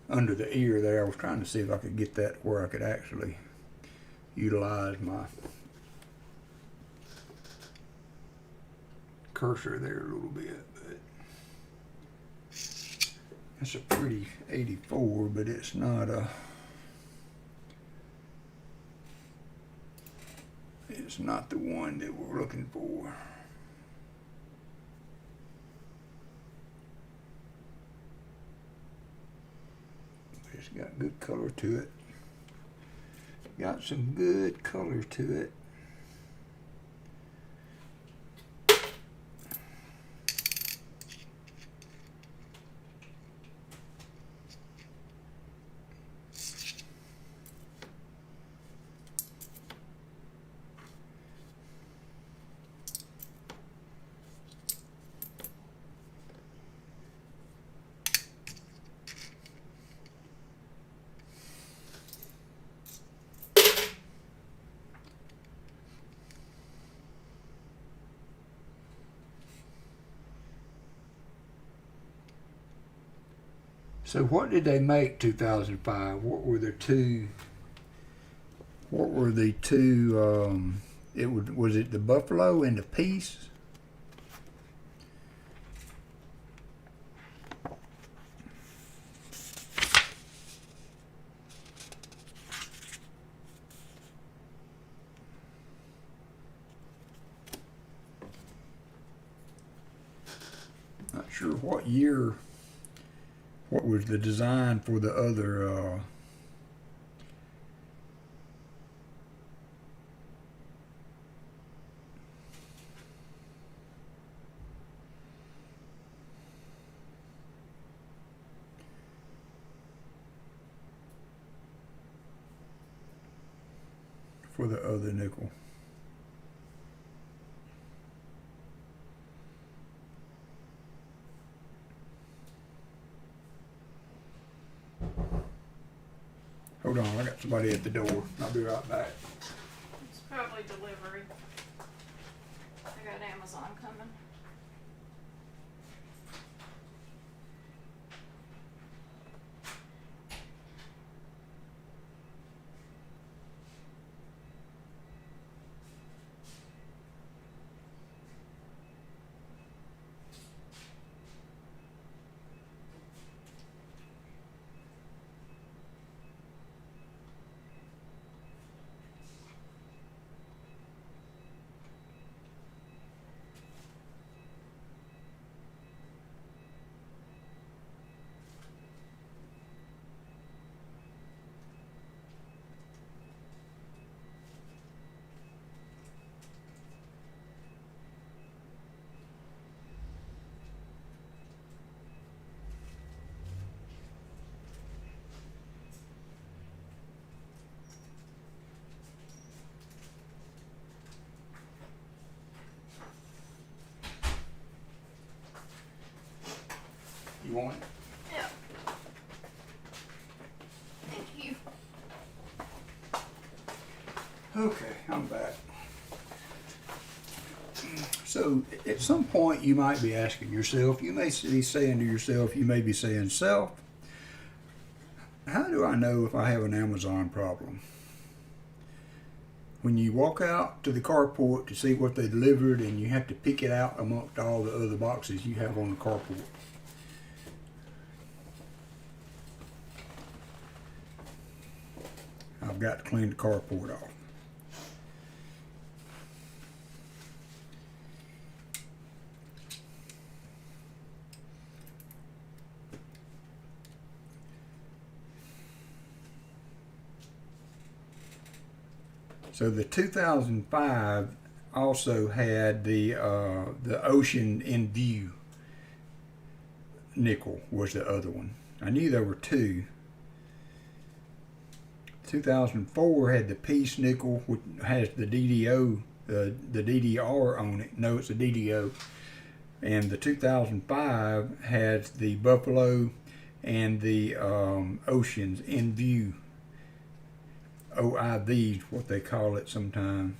Under the ear there, I was trying to see if I could get that where I could actually utilize my cursor there a little bit, but that's a pretty 84, but it's not a, it's not the one that we're looking for. It's got good color to it. Got some good color to it. So what did they make 2005? What were the two? Was it the Buffalo and the Peace? Not sure what year. What was the design for the other for the other nickel. Hold on, I got somebody at the door. I'll be right back. It's probably delivery. I got Amazon coming. You want it? Yeah. Thank you. Okay, I'm back. So at some point you might be asking yourself, you may be saying to yourself, you may be saying, self, how do I know if I have an Amazon problem? When you walk out to the carport to see what they delivered and you have to pick it out amongst all the other boxes you have on the carport. I've got to clean the carport off. So the 2005 also had the Ocean in View nickel was the other one. I knew there were two. 2004 had the Peace nickel, which has the DDO, the DDR on it. No, it's a DDO. And the 2005 has the Buffalo and the Oceans in View. OIV, what they call it sometimes.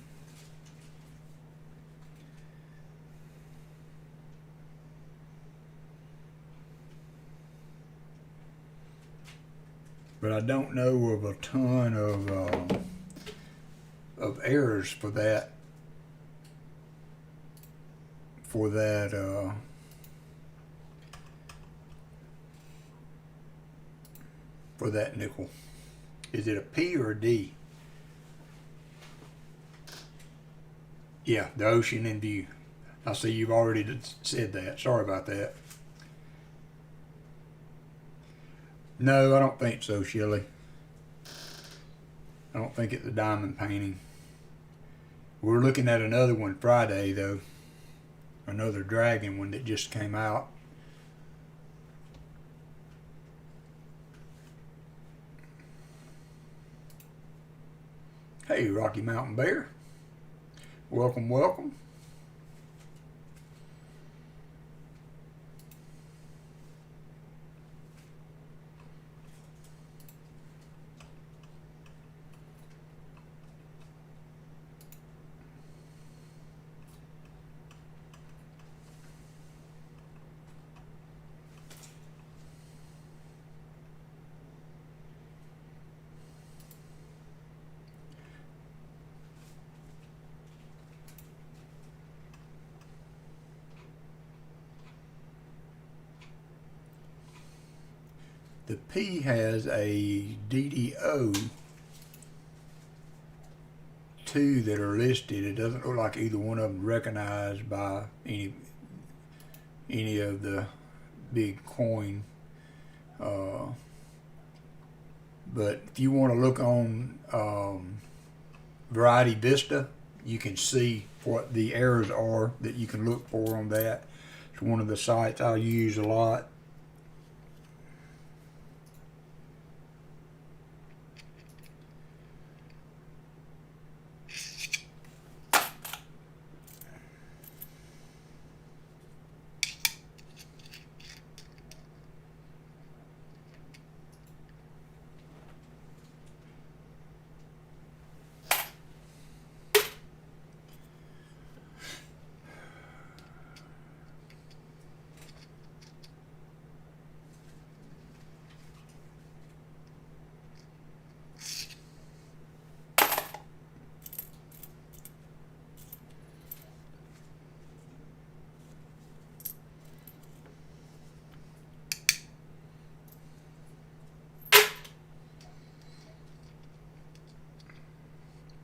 But I don't know of a ton of errors for that. For that nickel. Is it a P or a D? Yeah, the Ocean in View. I see you've already said that. Sorry about that. No, I don't think so, Shelley. I don't think it's a diamond painting. We're looking at another one Friday, though. Another dragon one that just came out. Hey, Rocky Mountain Bear. Welcome, welcome. The P has a DDO, two that are listed. It doesn't look like either one of them recognized by any of the big coin. But if you want to look on Variety Vista, you can see what the errors are that you can look for on that. It's one of the sites I use a lot.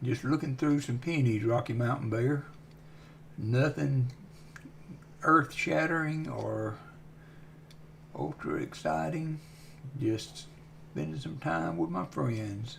just looking through some pennies, Rocky Mountain Bear. Nothing earth-shattering or ultra exciting. Just spending some time with my friends.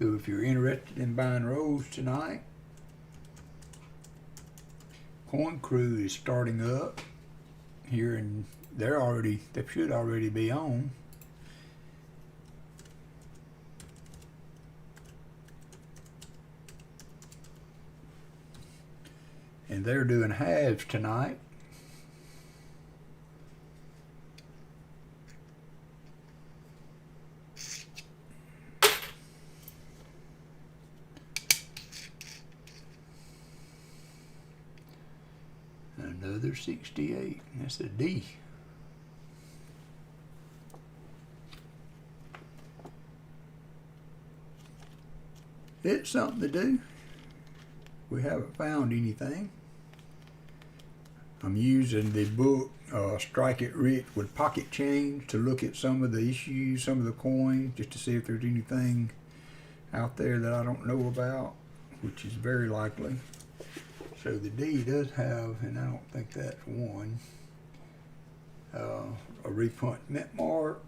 So if you're interested in buying rolls tonight, Coin Crew is starting up here, and they should already be on. And they're doing halves tonight. Another 68. That's a D. It's something to do. We haven't found anything. I'm using the book Strike It Rich with Pocket Change to look at some of the issues, some of the coins, just to see if there's anything out there that I don't know about, which is very likely. So the D does have, and I don't think that's one, a repunt mint mark,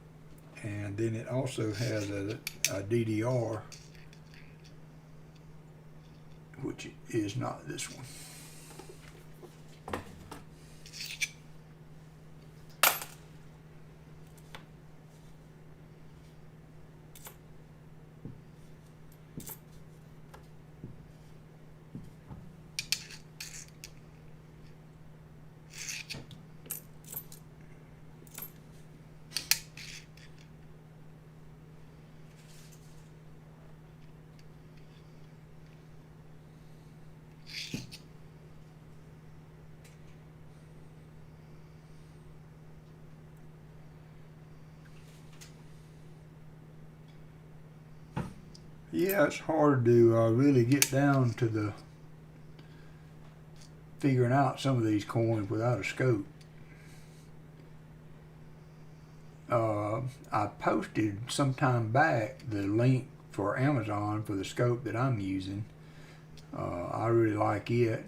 and then it also has a DDR, which is not this one. Yeah, it's hard to really get down to the figuring out some of these coins without a scope. I posted some time back the link for Amazon for the scope that I'm using. I really like it.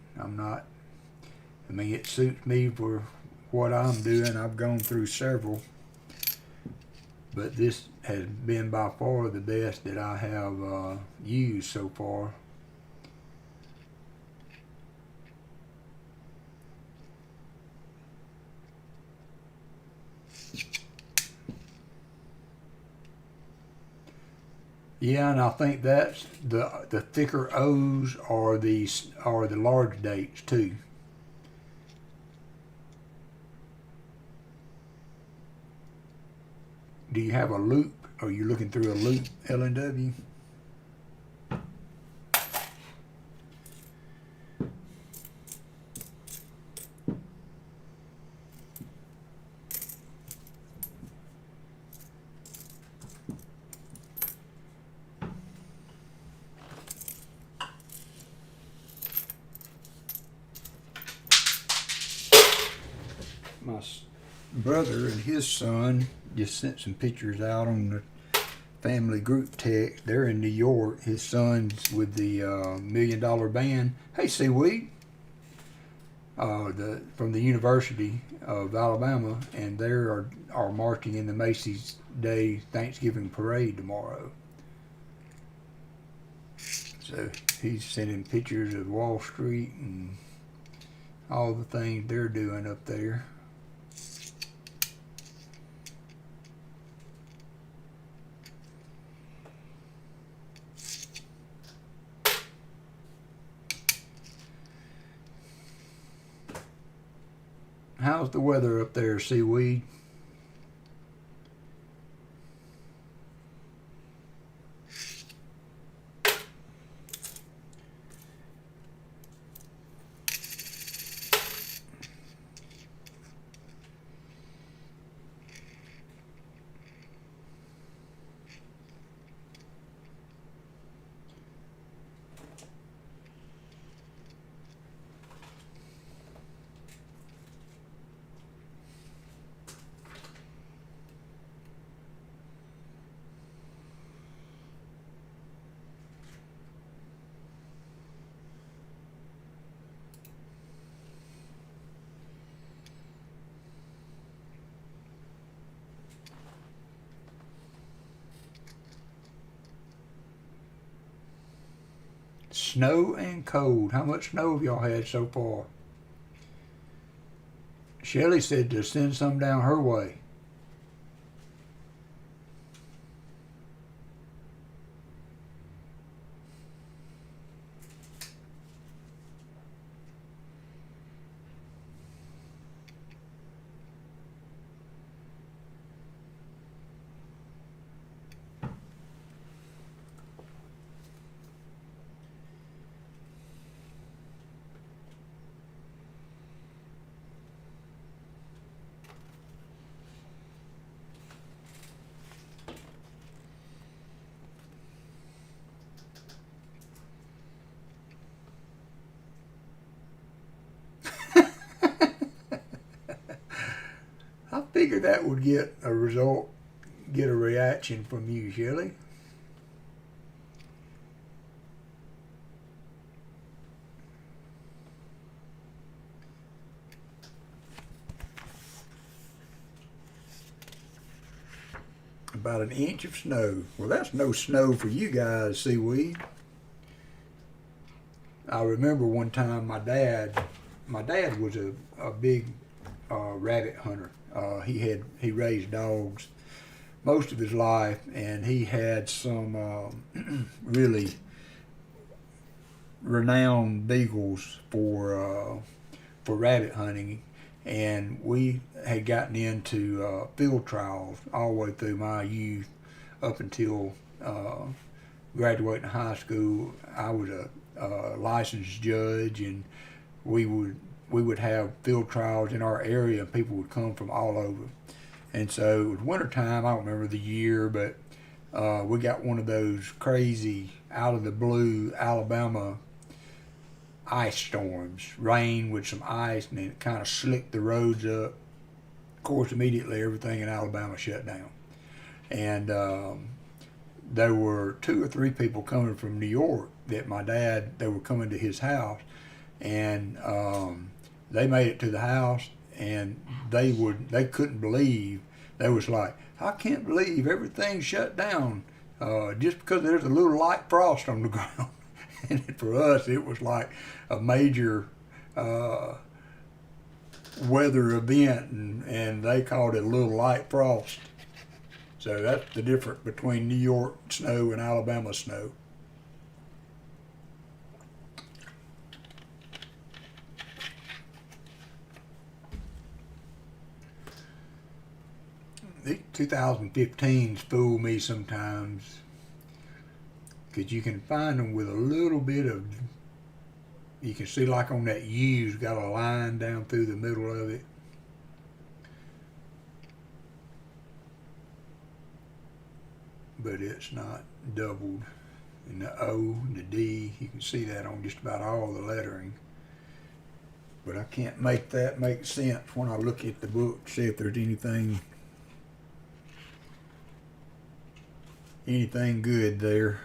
It suits me for what I'm doing. I've gone through several, but this has been by far the best that I have used so far. Yeah, and I think that's the thicker O's are the large dates too. Do you have a loop? Are you looking through a loop, L&W? My brother and his son just sent some pictures out on the family group text. They're in New York. His son's with the $1 Million Band. Hey, Seaweed, from the University of Alabama, and they are marching in the Macy's Day Thanksgiving Parade tomorrow. So he's sending pictures of Wall Street and all the things they're doing up there. How's the weather up there, Seaweed? Snow and cold. How much snow have y'all had so far? Shelly said to send some down her way. I figured that would get a result, get a reaction from you, Shelly. About an inch of snow. Well, that's no snow for you guys, seaweed. I remember one time my dad was a big rabbit hunter. He raised dogs most of his life, and he had some really renowned beagles for rabbit hunting, and we had gotten into field trials all the way through my youth up until graduating high school. I was a licensed judge, and we would have field trials in our area, and people would come from all over. And so it was wintertime. I don't remember the year, but we got one of those crazy out of the blue Alabama ice storms, rain with some ice, and it kind of slicked the roads up. Of course, immediately everything in Alabama shut down. And there were 2 or 3 people coming from New York that they were coming to his house, and they made it to the house, and they couldn't believe. They was like, I can't believe everything shut down just because there's a little light frost on the ground. And for us, it was like a major weather event, and they called it a little light frost. So that's the difference between New York snow and Alabama snow. These 2015s fool me sometimes, because you can find them with a little bit of, you can see like on that U's got a line down through the middle of it. But it's not doubled. And the O and the D, you can see that on just about all the lettering. But I can't make that make sense when I look at the book, see if there's anything good there.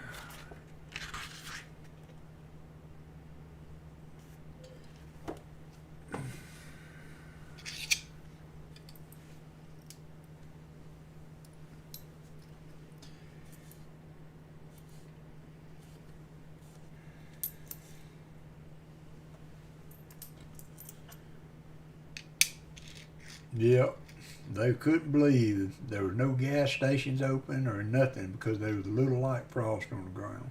Yep, they couldn't believe there were no gas stations open or nothing because there was a little light frost on the ground.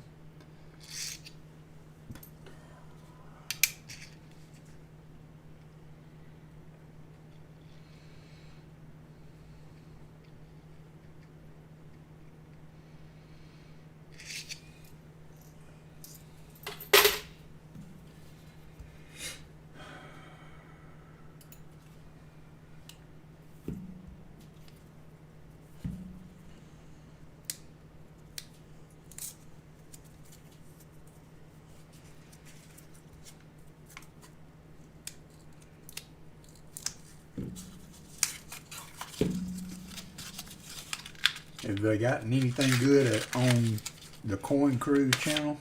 Have they gotten anything good on the Coin Cruise channel?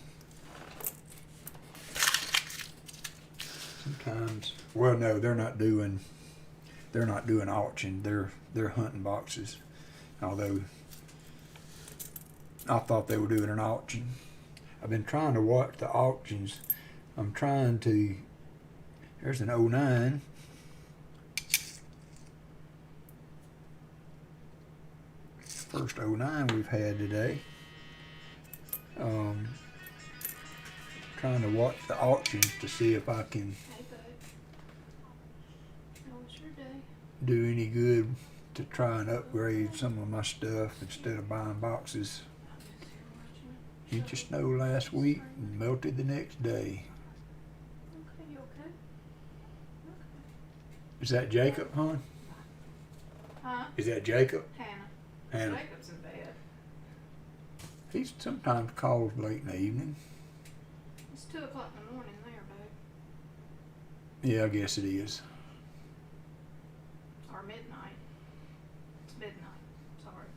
Sometimes, well, no, they're not doing auction. They're hunting boxes. Although I thought they were doing an auction. I've been trying to watch the auctions. I'm trying to. There's an '09. First '09 we've had today. Trying to watch the auctions to see if I can Hey, bud. How was your day? do any good to try and upgrade some of my stuff instead of buying boxes. I'm just here watching. Inch of snow last week and melted the next day. Okay, you okay? Is that Jacob, hon? Huh? Is that Jacob? Hannah. Hannah. Jacob's in bed. He sometimes calls late in the evening. It's 2 o'clock in the morning there, babe. Yeah, I guess it is. Or midnight. It's midnight. Sorry.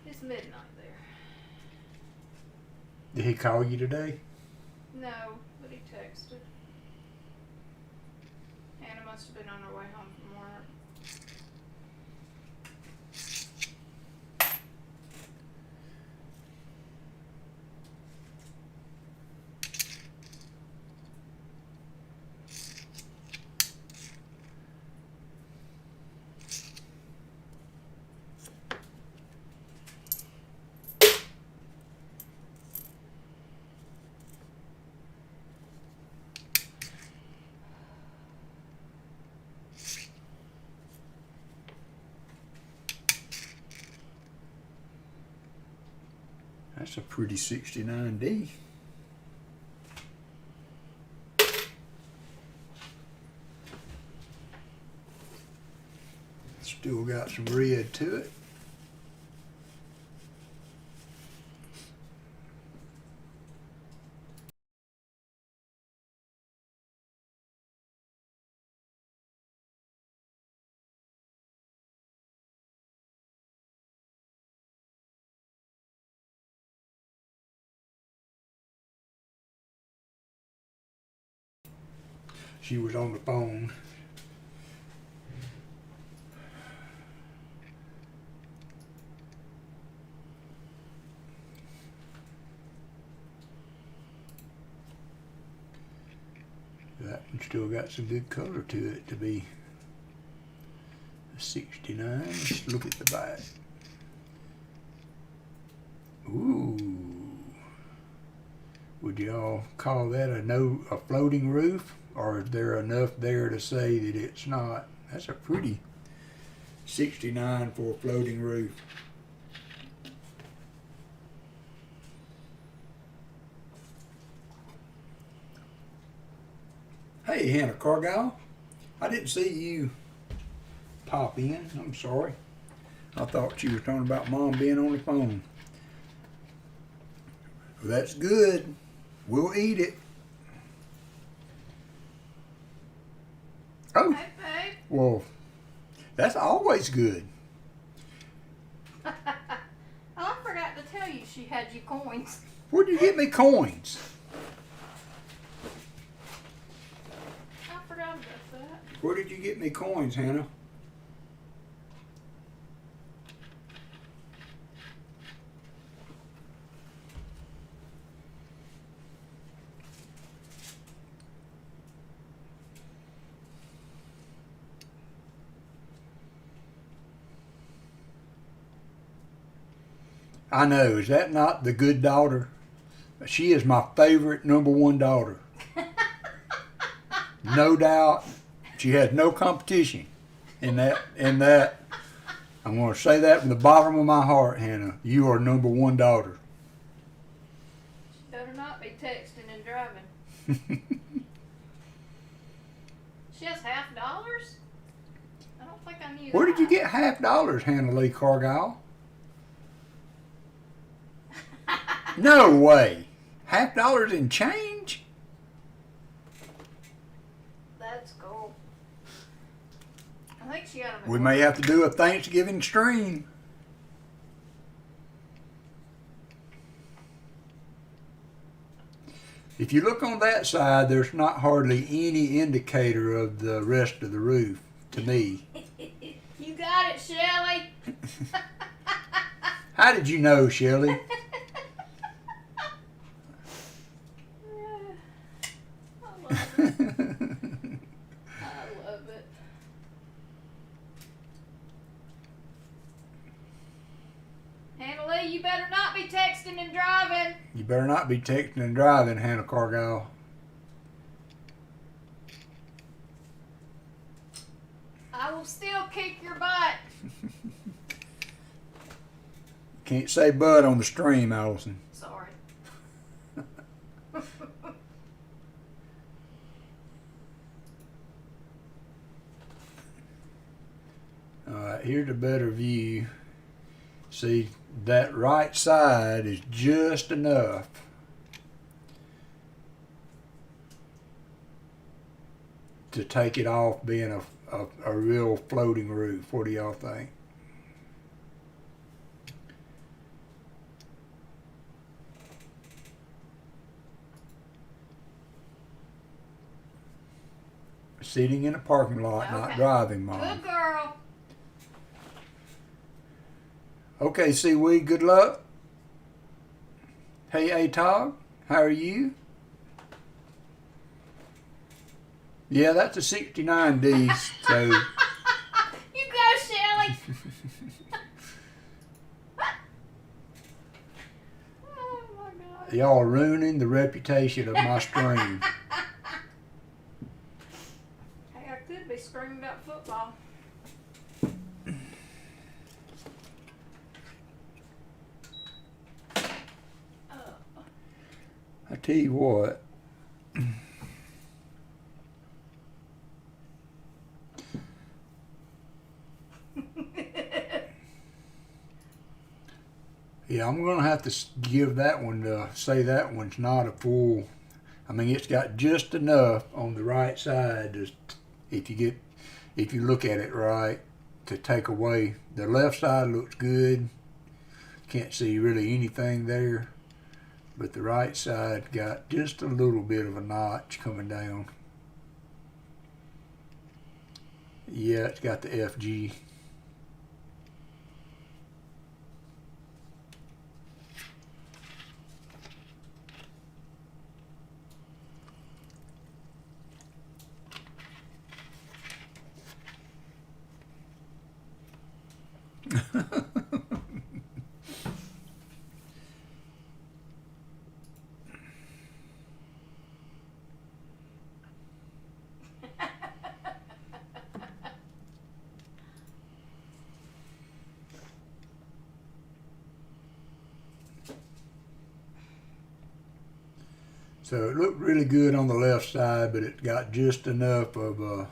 It's midnight there. Did he call you today? No, but he texted. Hannah must have been on her way home from work. That's a pretty 69D. Still got some red to it. She was on the phone. That one still got some good color to it to be a 69. Let's look at the back. Ooh. Would y'all call that a floating roof? Or is there enough there to say that it's not? That's a pretty 69 for a floating roof. Hey, Hannah Cargyle. I didn't see you pop in. I'm sorry. I thought you were talking about Mom being on the phone. Well, that's good. We'll eat it. Oh, Hey, babe. well, that's always good. Oh, I forgot to tell you she had you coins. Where'd you get me coins? I forgot about that. Where did you get me coins, Hannah? I know. Is that not the good daughter? She is my favorite #1 daughter. No doubt. She has no competition in that. I'm going to say that from the bottom of my heart, Hannah. You are #1 daughter. She better not be texting and driving. She has $50? I don't think I knew Where did you that. get $50, Hannah Lee Cargyle? No way. $50 in change? That's cool. I think she got them. We may have to do a Thanksgiving stream. If you look on that side, there's not hardly any indicator of the rest of the roof to me. You got it, Shelley. How did you know, Shelley? Shelly, you better not be texting and driving. You better not be texting and driving, Hannah Cargyle. I will still kick your butt. Can't say bud on the stream, Allison. Sorry. Alright, here's a better view. See, that right side is just enough to take it off being a real floating roof. What do y'all think? Sitting in a parking lot, not Okay. driving, Mom. Good girl. Okay, Seaweed, good luck. Hey, Atog, how are you? Yeah, that's a 69D, so... You go, Shelly. Oh my God. Y'all are ruining the reputation of my stream. Hey, I could be screaming about football. I tell you what. Yeah, I'm gonna have to give that one say that one's not a full. I mean, it's got just enough on the right side to, if you look at it right, to take away. The left side looks good. Can't see really anything there, but the right side got just a little bit of a notch coming down. Yeah, it's got the FG. So it looked really good on the left side, but it got just enough of a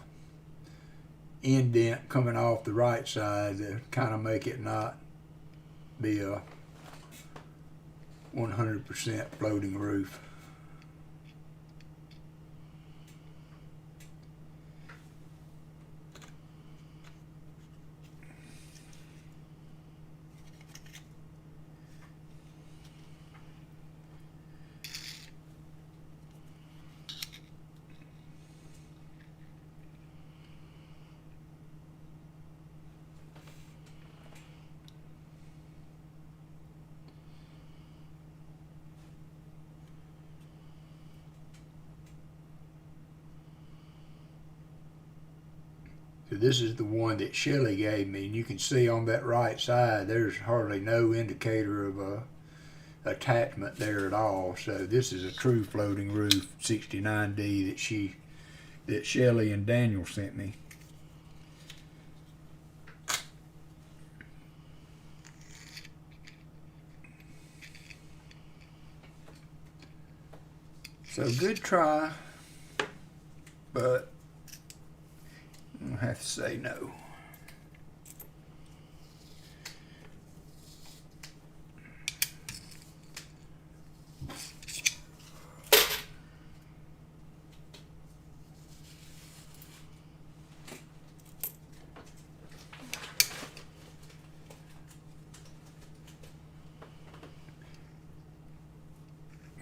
indent coming off the right side to kind of make it not be a 100% floating roof. So this is the one that Shelly gave me, and you can see on that right side there's hardly no indicator of a attachment there at all. So this is a true floating roof 69D that Shelly and Daniel sent me. So good try, but I'll have to say no.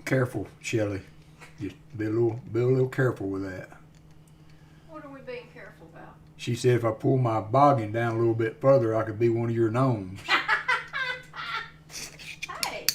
Careful, Shelly. Just be a little careful with that. What are we being careful about? She said if I pull my boggin down a little bit further, I could be one of your gnomes. Hey.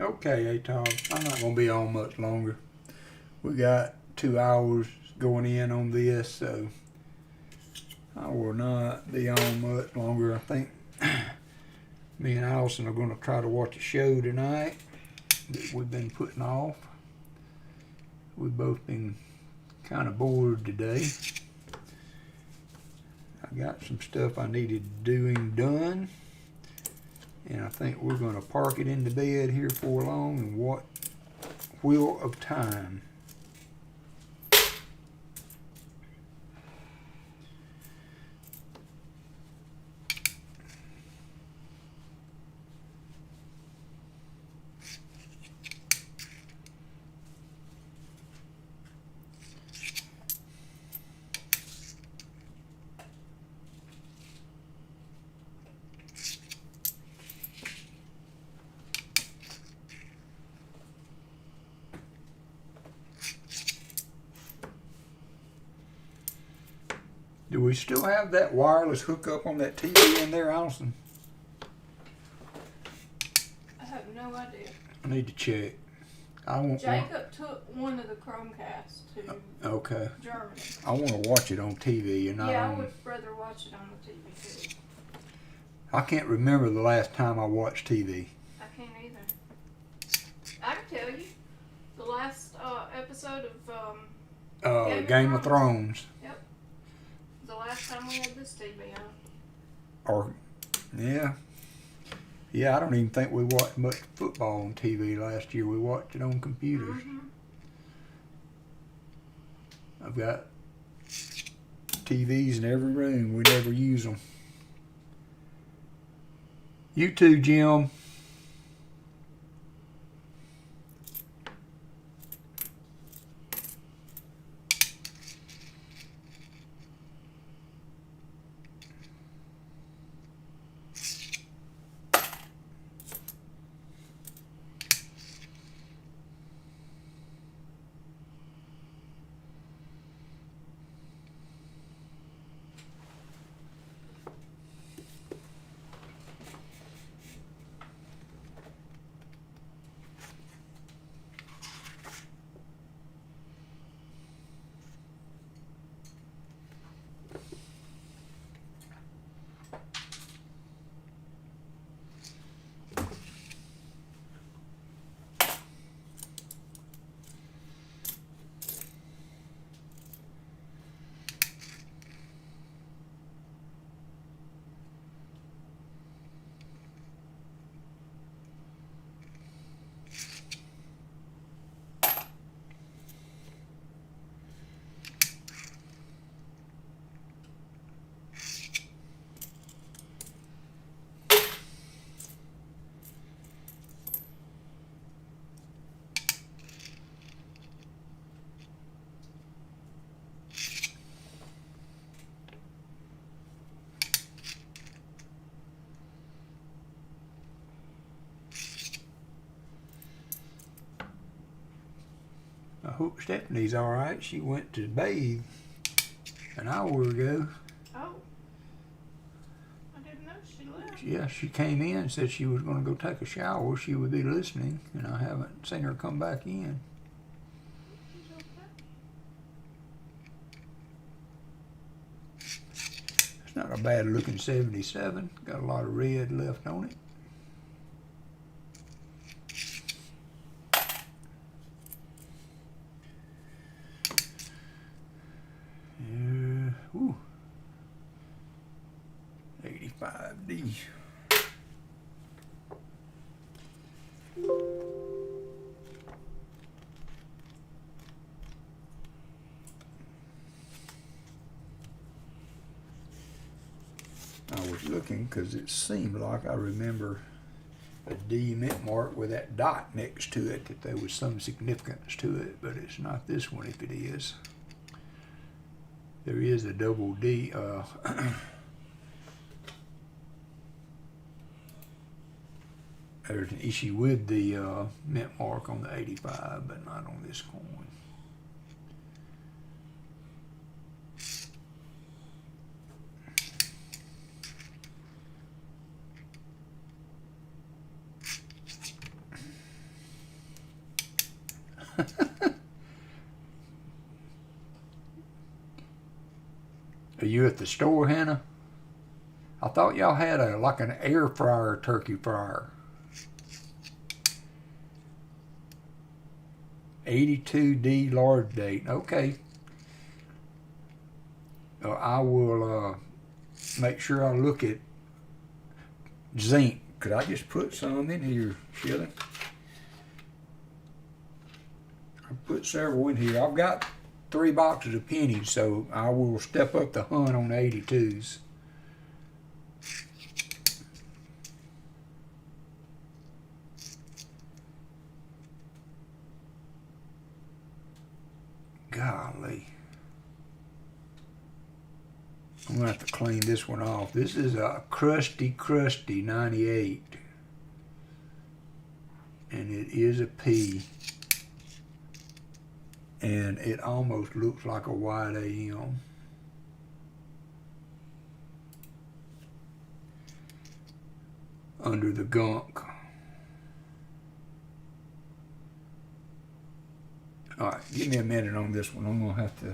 Okay, Atog, I'm not gonna be on much longer. We got 2 hours going in on this, so I will not be on much longer. I think me and Allison are gonna try to watch a show tonight that we've been putting off. We've both been kind of bored today. I got some stuff I needed doing done, and I think we're gonna park it in the bed here for long and watch Wheel of Time. Do we still have that wireless hookup on that TV in there, Allison? I have no idea. I need to check. I want one. Jacob took one of the Chromecasts to Okay. Germany. I want to watch it on TV and not Yeah, I on. would rather watch it on the TV too. I can't remember the last time I watched TV. I can't either. I can tell you. The last episode of Game of Thrones. the last time we had this TV on. Or, yeah. Yeah, I don't even think we watched much football on TV last year. We watched it on computers. Mm-hmm. I've got TVs in every room. We never use them. You too, Jim. I hope Stephanie's all right. She went to bathe an hour ago. Oh. I didn't know she left. Yeah, she came in and said she was going to go take a shower. She would be listening, and I haven't seen her come back in. She's okay. It's not a bad looking 77. Got a lot of red left on it. Ooh. 85D. I was looking because it seemed like I remember a D mint mark with that dot next to it, that there was some significance to it, but it's not this one if it is. There is a double D. There's an issue with the mint mark on the 85, but not on this coin. Are you at the store, Hannah? I thought y'all had like an air fryer turkey fryer. 82D large date. Okay. I will make sure I look at zinc. Could I just put some in here, Shelley? I put several in here. I've got 3 boxes of pennies, so I will step up the hunt on the 82s. Golly. I'm going to have to clean this one off. This is a crusty 98. And it is a P. And it almost looks like a white AM. Under the gunk. Alright, give me a minute on this one. I'm gonna have to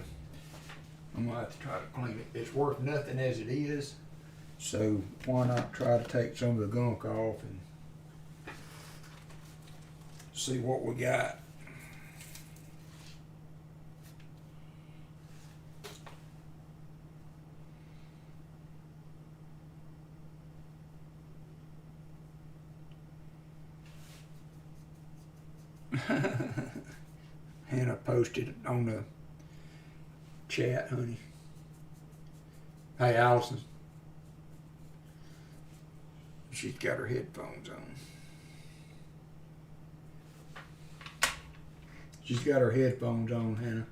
try to clean it. It's worth nothing as it is, so why not try to take some of the gunk off and see what we got. Hannah posted it on the chat, honey. Hey, Allison. She's got her headphones on. She's got her headphones on, Hannah.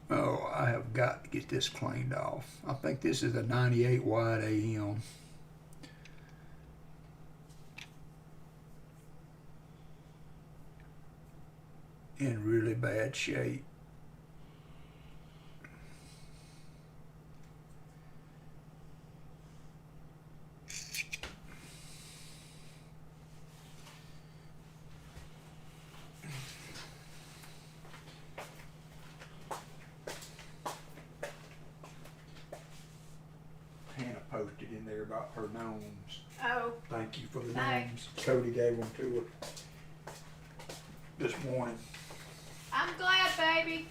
Oh, I have got to get this cleaned off. I think this is a 98 wide AM. In really bad shape. Hannah posted in there about her gnomes. Oh, Thank you for the Thanks. gnomes. Cody gave them to her this morning. I'm glad, baby.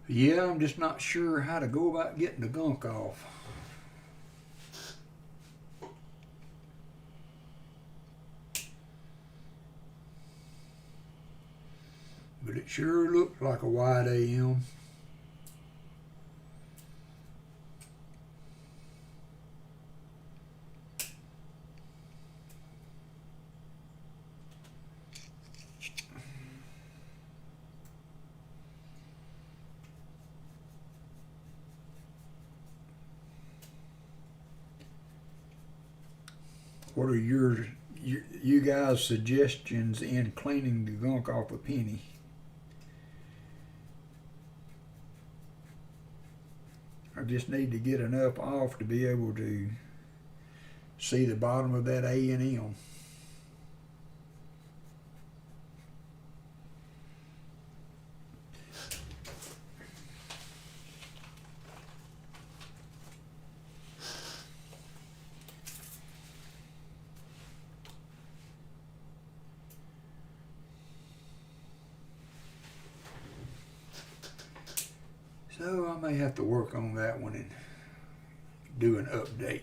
Yeah, I'm just not sure how to go about getting the gunk off. But it sure looks like a wide AM. What are you guys' suggestions in cleaning the gunk off a penny? I just need to get enough off to be able to see the bottom of that A and M. So I may have to work on that one and do an update.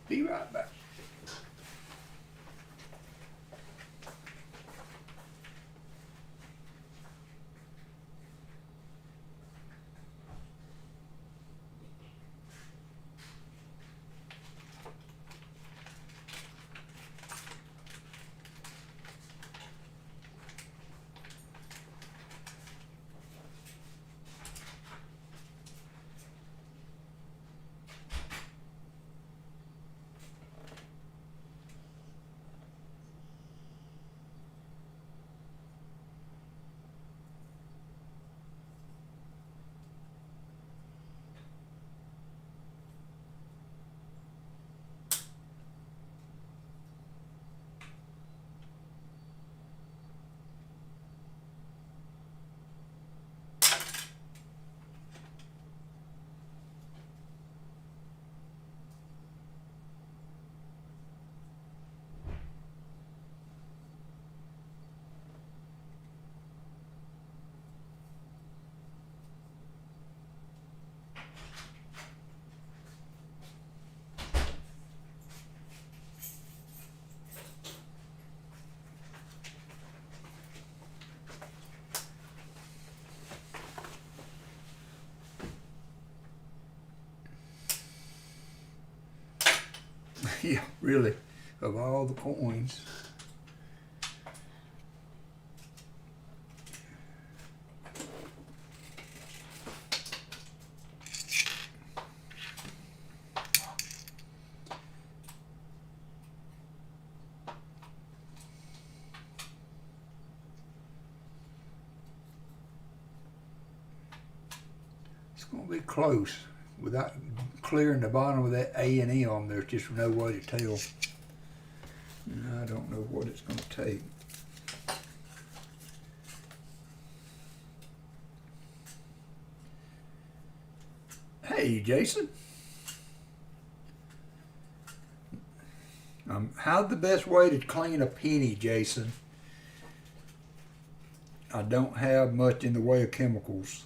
Be right back. Yeah, really, of all the coins. It's going to be close. Without clearing the bottom of that A and M, there's just no way to tell. And I don't know what it's going to take. Hey, Jason. How's the best way to clean a penny, Jason? I don't have much in the way of chemicals.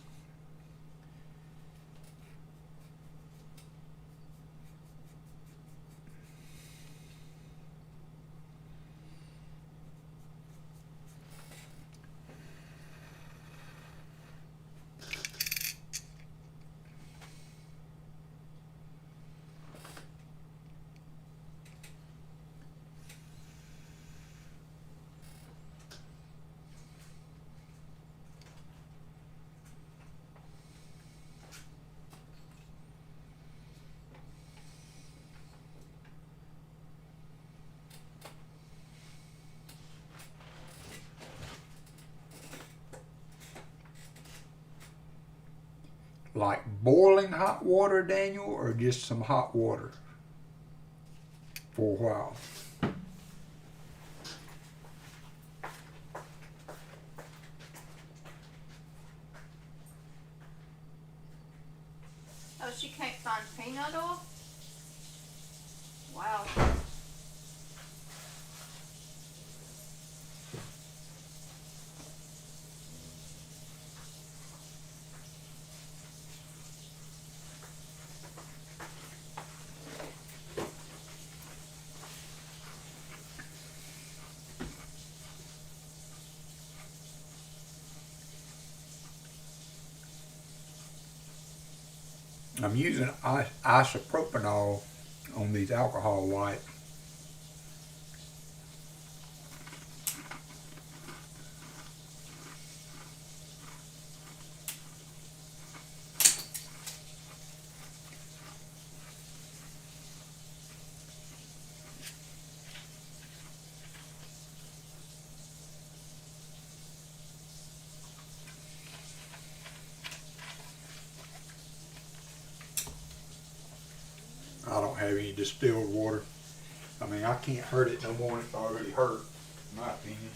Like boiling hot water, Daniel, or just some hot water for a while? Oh, she can't find peanut oil? Wow. I'm using isopropanol on these alcohol wipes. I don't have any distilled water. I mean, I can't hurt it no more than it's already hurt, in my opinion.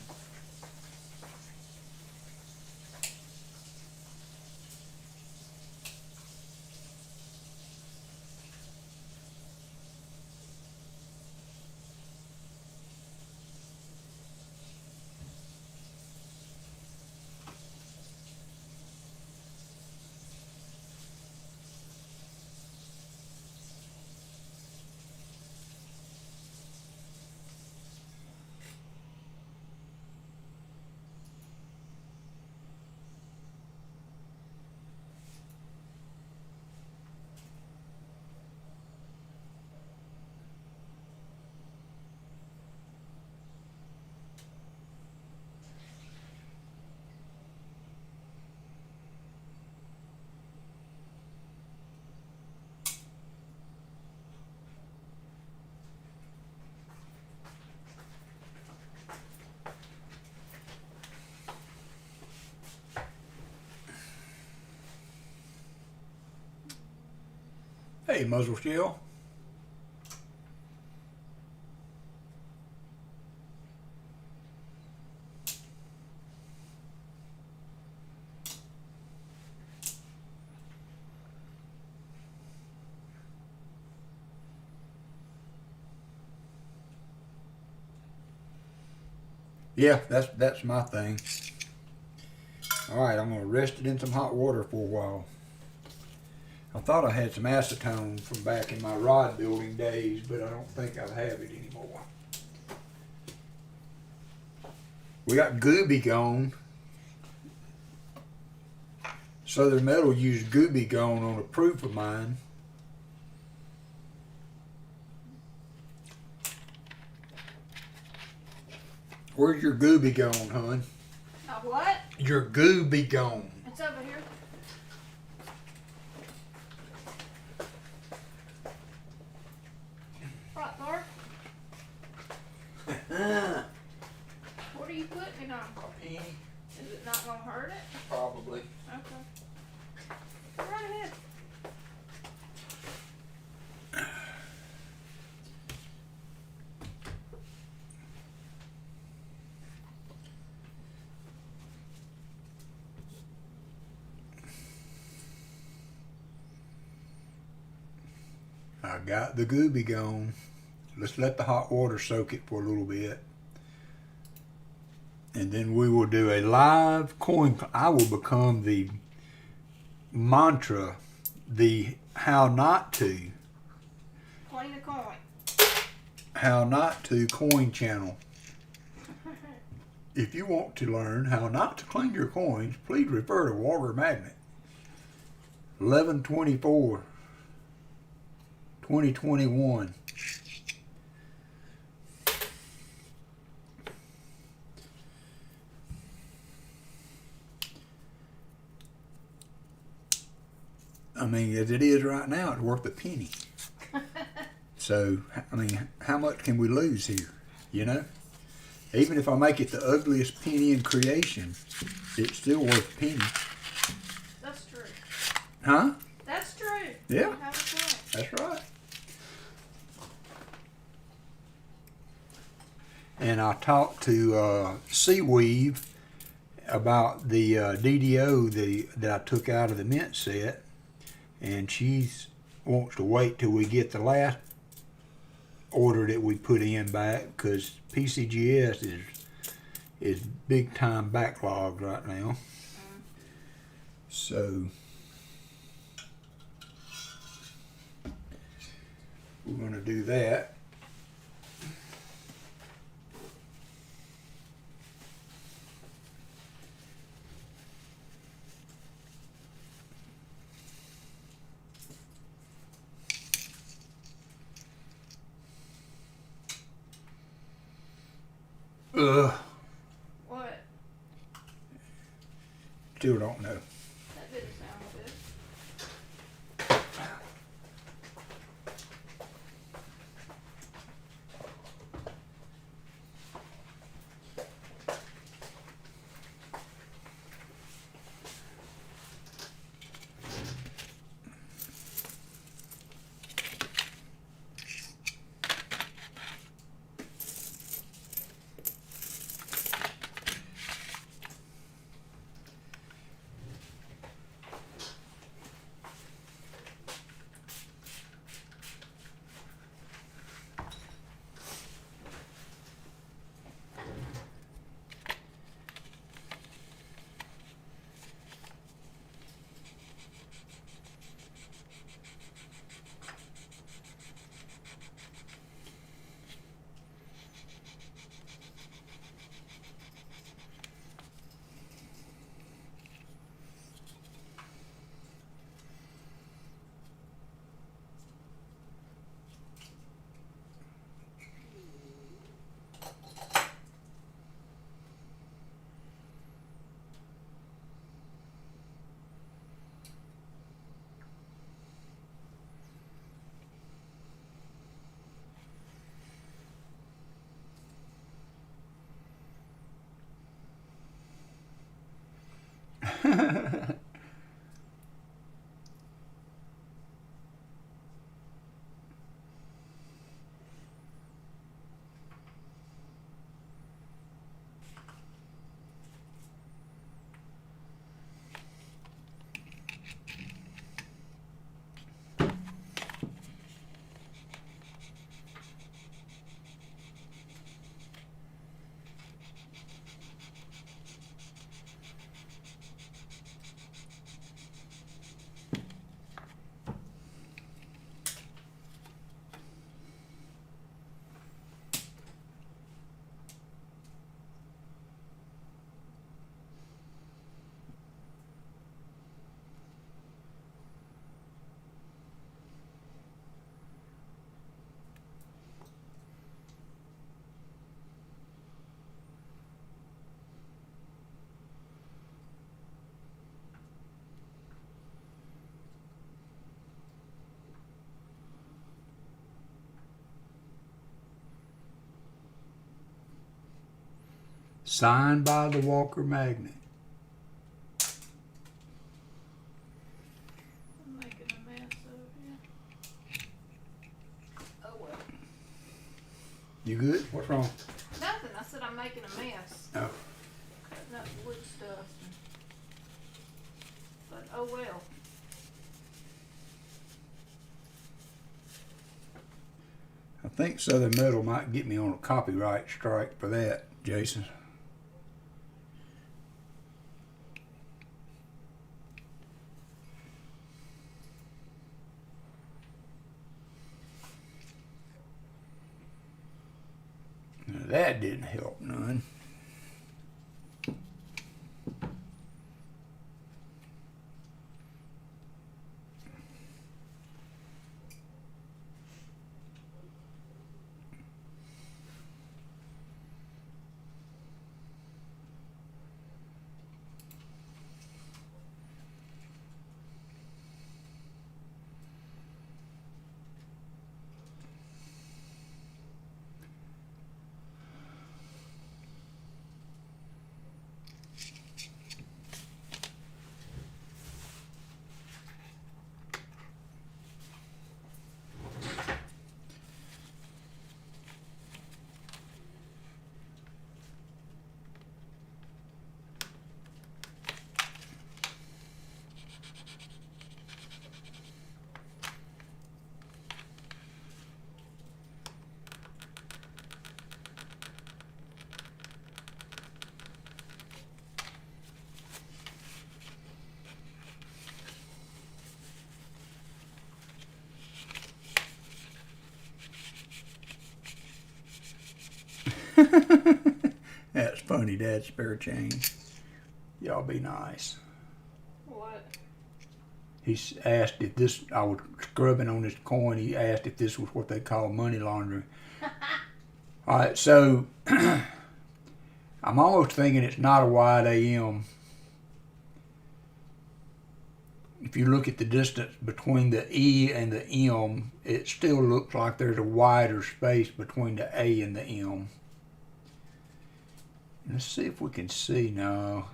Hey, muzzle shell. Yeah, that's my thing. All right, I'm gonna rest it in some hot water for a while. I thought I had some acetone from back in my rod building days, but I don't think I have it anymore. We got Gooby Gone. Southern Metal used Gooby Gone on a proof of mine. Where's your Gooby Gone, hon? What? Your Gooby Gone. It's over here. Right, Thor. What are you putting it on? A penny, Is it not gonna hurt it? probably. Okay. Go right ahead. I got the Gooby Gone. Let's let the hot water soak it for a little bit. And then we will do a live coin. I will become the mantra, the how not to Clean a coin. coin channel. If you want to learn how not to clean your coins, please refer to Walker Magnet. 11/24, 2021. I mean, as it is right now, it's worth a penny. So, I mean, how much can we lose here? You know? Even if I make it the ugliest penny in creation, it's still worth a penny. That's true. Huh? That's true. Yeah. You have a point. That's right. And I talked to Seaweave about the DDO that I took out of the mint set, and she wants to wait till we get the last order that we put in back, because PCGS is big time backlogged right now. So we're going to do that. What? Still don't know. That didn't sound good. Signed by the Walker magnet. I'm making a mess of here. Oh well. You good? What's wrong? Nothing. I said I'm making a mess. Oh. Cutting up wood stuff. But oh well. I think Southern Metal might get me on a copyright strike for that, Jason. Now that didn't help none. That's funny, Dad. Spare change. Y'all be nice. What? He asked if this, I was scrubbing on this coin, he asked if this was what they call money laundering. All right, so I'm almost thinking it's not a wide AM. If you look at the distance between the E and the M, it still looks like there's a wider space between the A and the M. Let's see if we can see now.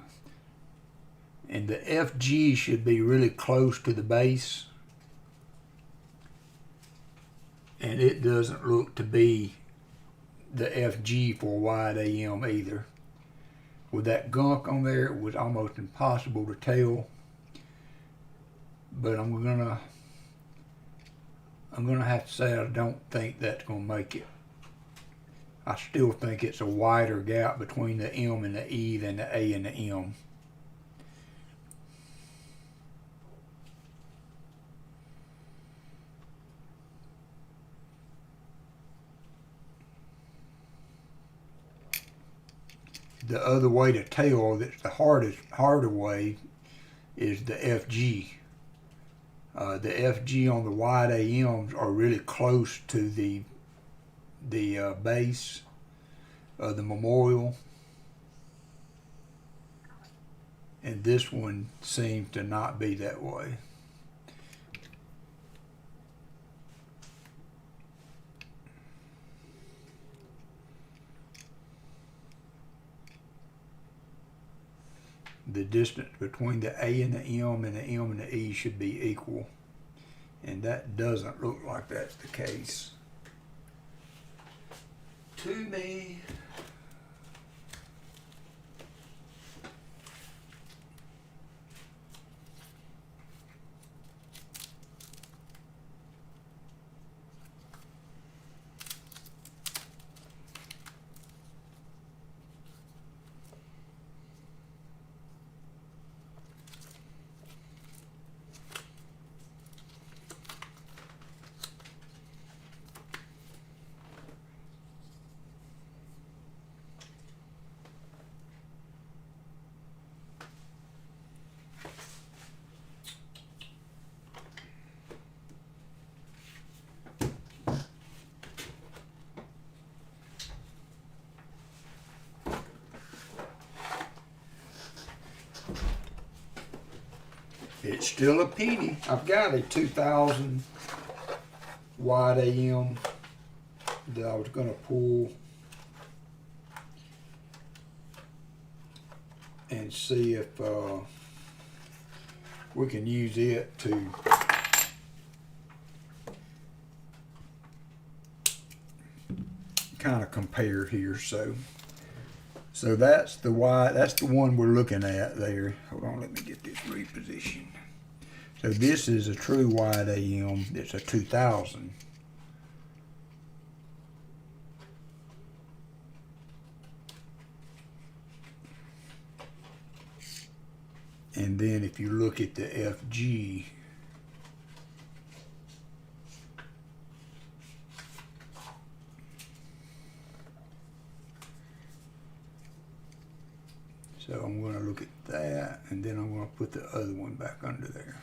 And the FG should be really close to the base. And it doesn't look to be the FG for wide AM either. With that gunk on there, it was almost impossible to tell. But I'm gonna have to say I don't think that's gonna make it. I still think it's a wider gap between the M and the E than the A and the M. The other way to tell that's the harder way is the FG. The FG on the wide AMs are really close to the base of the memorial, and this one seems to not be that way. The distance between the A and the M and the M and the E should be equal, and that doesn't look like that's the case to me. It's still a penny. I've got a 2000 wide AM that I was going to pull and see if we can use it to kind of compare here. So that's the one we're looking at there. Hold on, let me get this repositioned. So this is a true wide AM. It's a 2000. And then if you look at the FG, so I'm going to look at that, and then I'm going to put the other one back under there.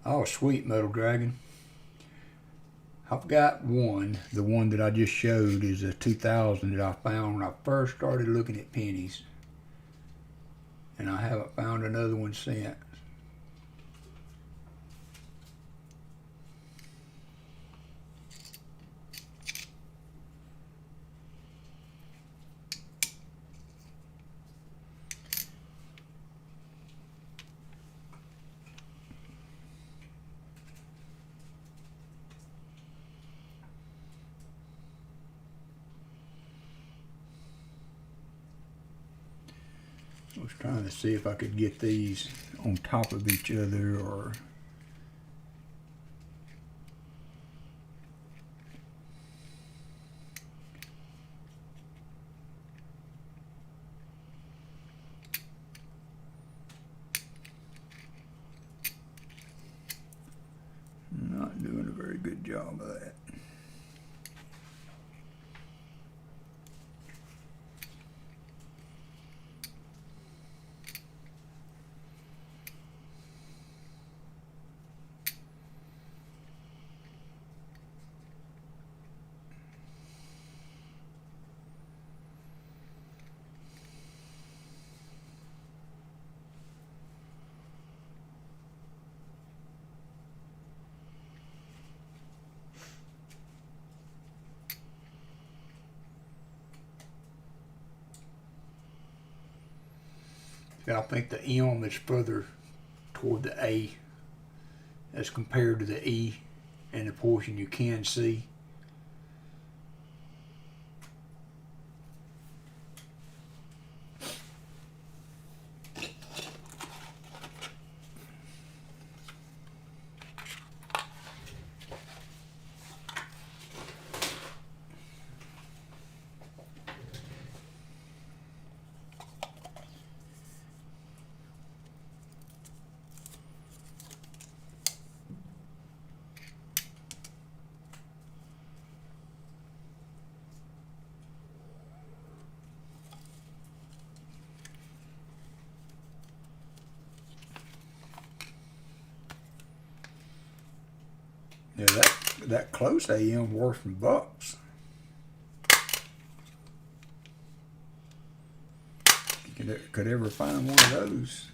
Oh, sweet, Metal Dragon. I've got one. The one that I just showed is a 2000 that I found when I first started looking at pennies. And I haven't found another one since. I was trying to see if I could get these on top of each other, or good job of that. I think the M is further toward the A as compared to the E and the portion you can see. Yeah, that close AM worse than bucks. You could ever find one of those.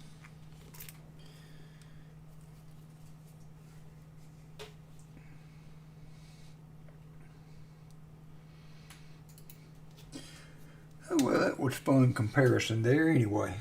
Oh, well, that was fun comparison there anyway.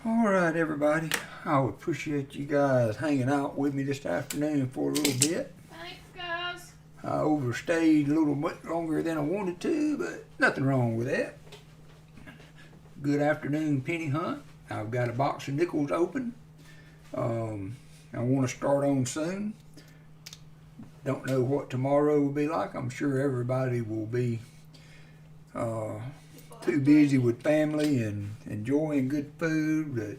Alright, everybody, I appreciate you guys hanging out with me this afternoon for a little bit. Thanks, guys. I overstayed a little bit longer than I wanted to, but nothing wrong with that. Good afternoon penny hunt. I've got a box of nickels open. I want to start on soon. Don't know what tomorrow will be like. I'm sure everybody will be too busy with family and enjoying good food, but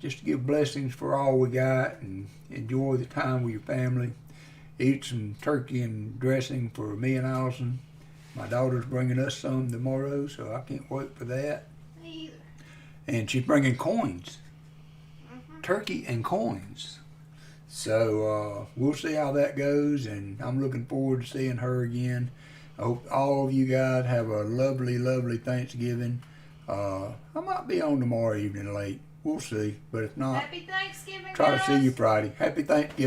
just to give blessings for all we got and enjoy the time with your family. Eat some turkey and dressing for me and Allison. My daughter's bringing us some tomorrow, so I can't wait for that. Me either. And she's bringing coins. Turkey and coins. So we'll see how that goes, and I'm looking forward to seeing her again. I hope all of you guys have a lovely, lovely Thanksgiving. I might be on tomorrow evening late. We'll see. But if not, Happy Thanksgiving, try to guys. see you Friday. Happy Thanksgiving.